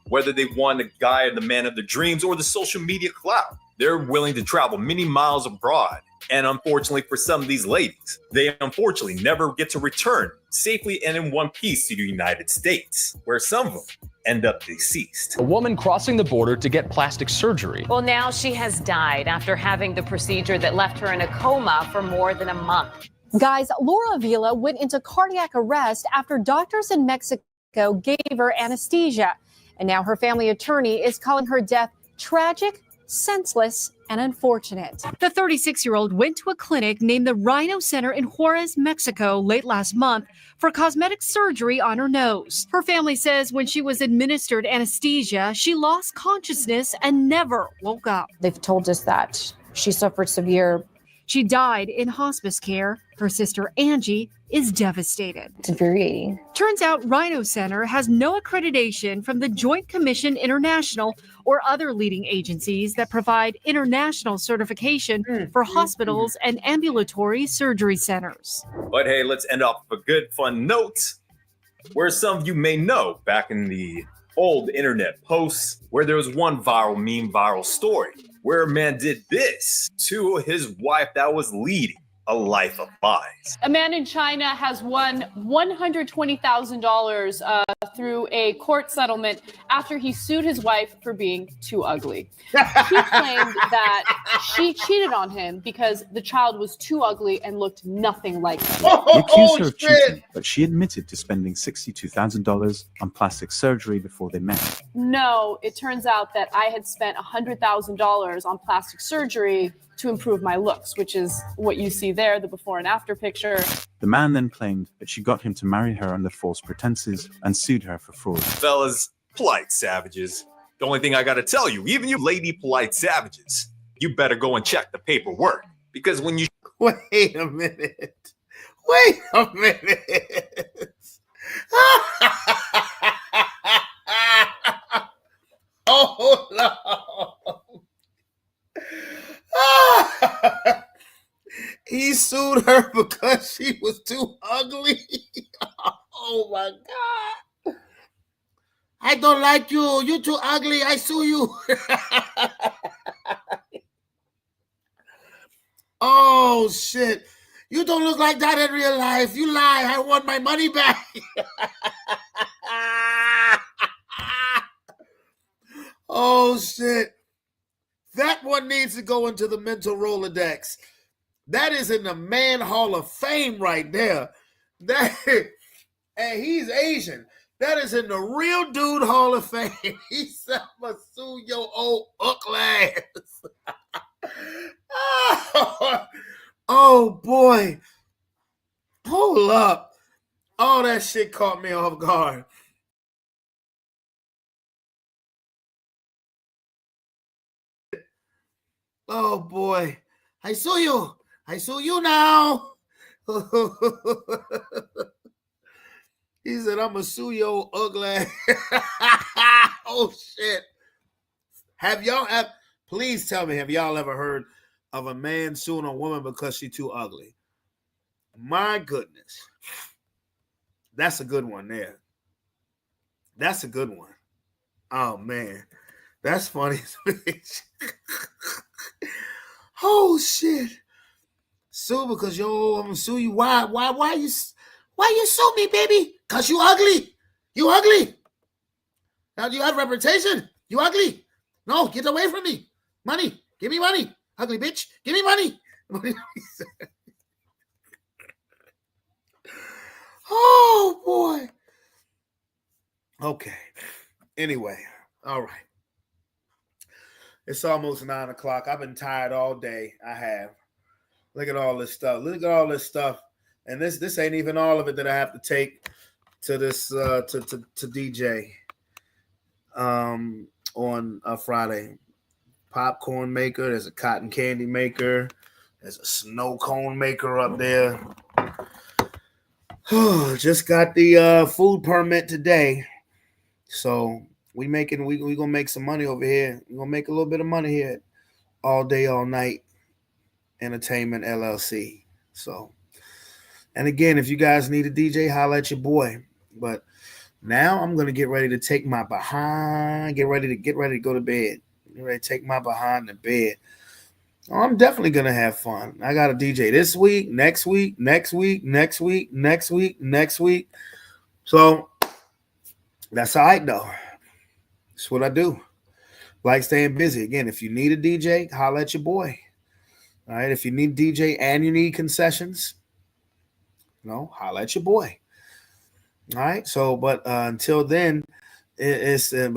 S17: Whether they want the guy or the man of their dreams or the social media clout, they're willing to travel many miles abroad. And unfortunately for some of these ladies, they unfortunately never get to return safely and in one piece to the United States, where some of them end up deceased.
S5: A woman crossing the border to get plastic surgery.
S6: Well, now she has died after having the procedure that left her in a coma for more than a month.
S10: Guys, Laura Avila went into cardiac arrest after doctors in Mexico gave her anesthesia. And now her family attorney is calling her death tragic, senseless, and unfortunate. The 36-year-old went to a clinic named the Rhino Center in Juarez, Mexico late last month for cosmetic surgery on her nose. Her family says when she was administered anesthesia, she lost consciousness and never woke up.
S24: They've told us that she suffered severe.
S10: She died in hospice care. Her sister Angie is devastated.
S24: It's infuriating.
S10: Turns out Rhino Center has no accreditation from the Joint Commission International or other leading agencies that provide international certification for hospitals and ambulatory surgery centers.
S17: But hey, let's end off with a good fun note where some of you may know back in the old internet posts where there was one viral story where a man did this to his wife that was leading a life of lies.
S25: A man in China has won $120,000 through a court settlement after he sued his wife for being too ugly. He claimed that she cheated on him because the child was too ugly and looked nothing like him.
S26: They accused her of cheating, but she admitted to spending $62,000 on plastic surgery before they met.
S25: No, it turns out that I had spent $100,000 on plastic surgery to improve my looks, which is what you see there, the before and after picture.
S26: The man then claimed that she got him to marry her under false pretenses and sued her for fraud.
S17: Fellas, polite savages. The only thing I gotta tell you, even you lady polite savages, you better go and check the paperwork. Because when you...
S1: Wait a minute. Wait a minute. Oh, no. He sued her because she was too ugly. Oh my God. I don't like you. You're too ugly. I sue you. Oh shit. You don't look like that in real life. You lie. I want my money back. Oh shit. That one needs to go into the mental Rolodex. That is in the Man Hall of Fame right there. And he's Asian. That is in the Real Dude Hall of Fame. He said, I'm going to sue your old ugly ass. Oh, boy. Hold up. All that shit caught me off guard. Oh, boy. I sue you. I sue you now. He said, I'm going to sue your ugly. Oh, shit. Please tell me, have y'all ever heard of a man suing a woman because she's too ugly? My goodness. That's a good one there. That's a good one. Oh, man. That's funny. Oh, shit. Sue because I'm gonna sue you. Why you sue me, baby? Cause you ugly. You ugly. Now you have reputation. You ugly. No, get away from me. Money. Give me money. Ugly bitch. Give me money. Oh, boy. Okay. Anyway. All right. It's almost 9 o'clock. I've been tired all day. I have. Look at all this stuff. Look at all this stuff. And this ain't even all of it that I have to take to this to DJ on Friday. Popcorn maker. There's a cotton candy maker. There's a snow cone maker up there. Just got the food permit today. So we gonna make some money over here. We're gonna make a little bit of money here. All day, all night. Entertainment LLC. So, and again, if you guys need a DJ, holla at your boy. But now I'm gonna get ready to take my behind, get ready to go to bed. Get ready to take my behind to bed. Oh, I'm definitely gonna have fun. I got a DJ this week, next week, next week, next week, next week, next week. So that's all right though. That's what I do. Like staying busy. Again, if you need a DJ, holla at your boy. All right. If you need a DJ and you need concessions, holla at your boy. All right. So, but until then, it's your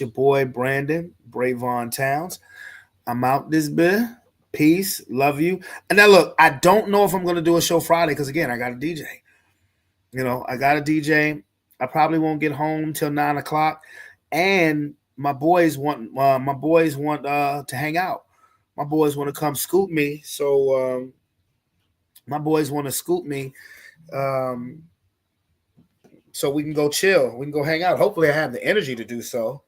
S1: boy Brandon Bravon Towns. I'm out this bit. Peace. Love you. And now look, I don't know if I'm gonna do a show Friday because again, I got a DJ. I got a DJ. I probably won't get home till 9 o'clock. And my boys want to hang out. My boys want to come scoop me. So my boys want to scoop me. So we can go chill. We can go hang out. Hopefully I have the energy to do so.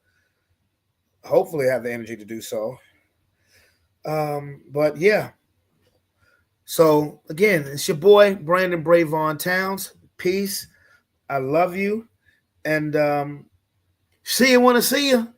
S1: But yeah. So again, it's your boy, Brandon Bravon Towns. Peace. I love you. And see you when I see you.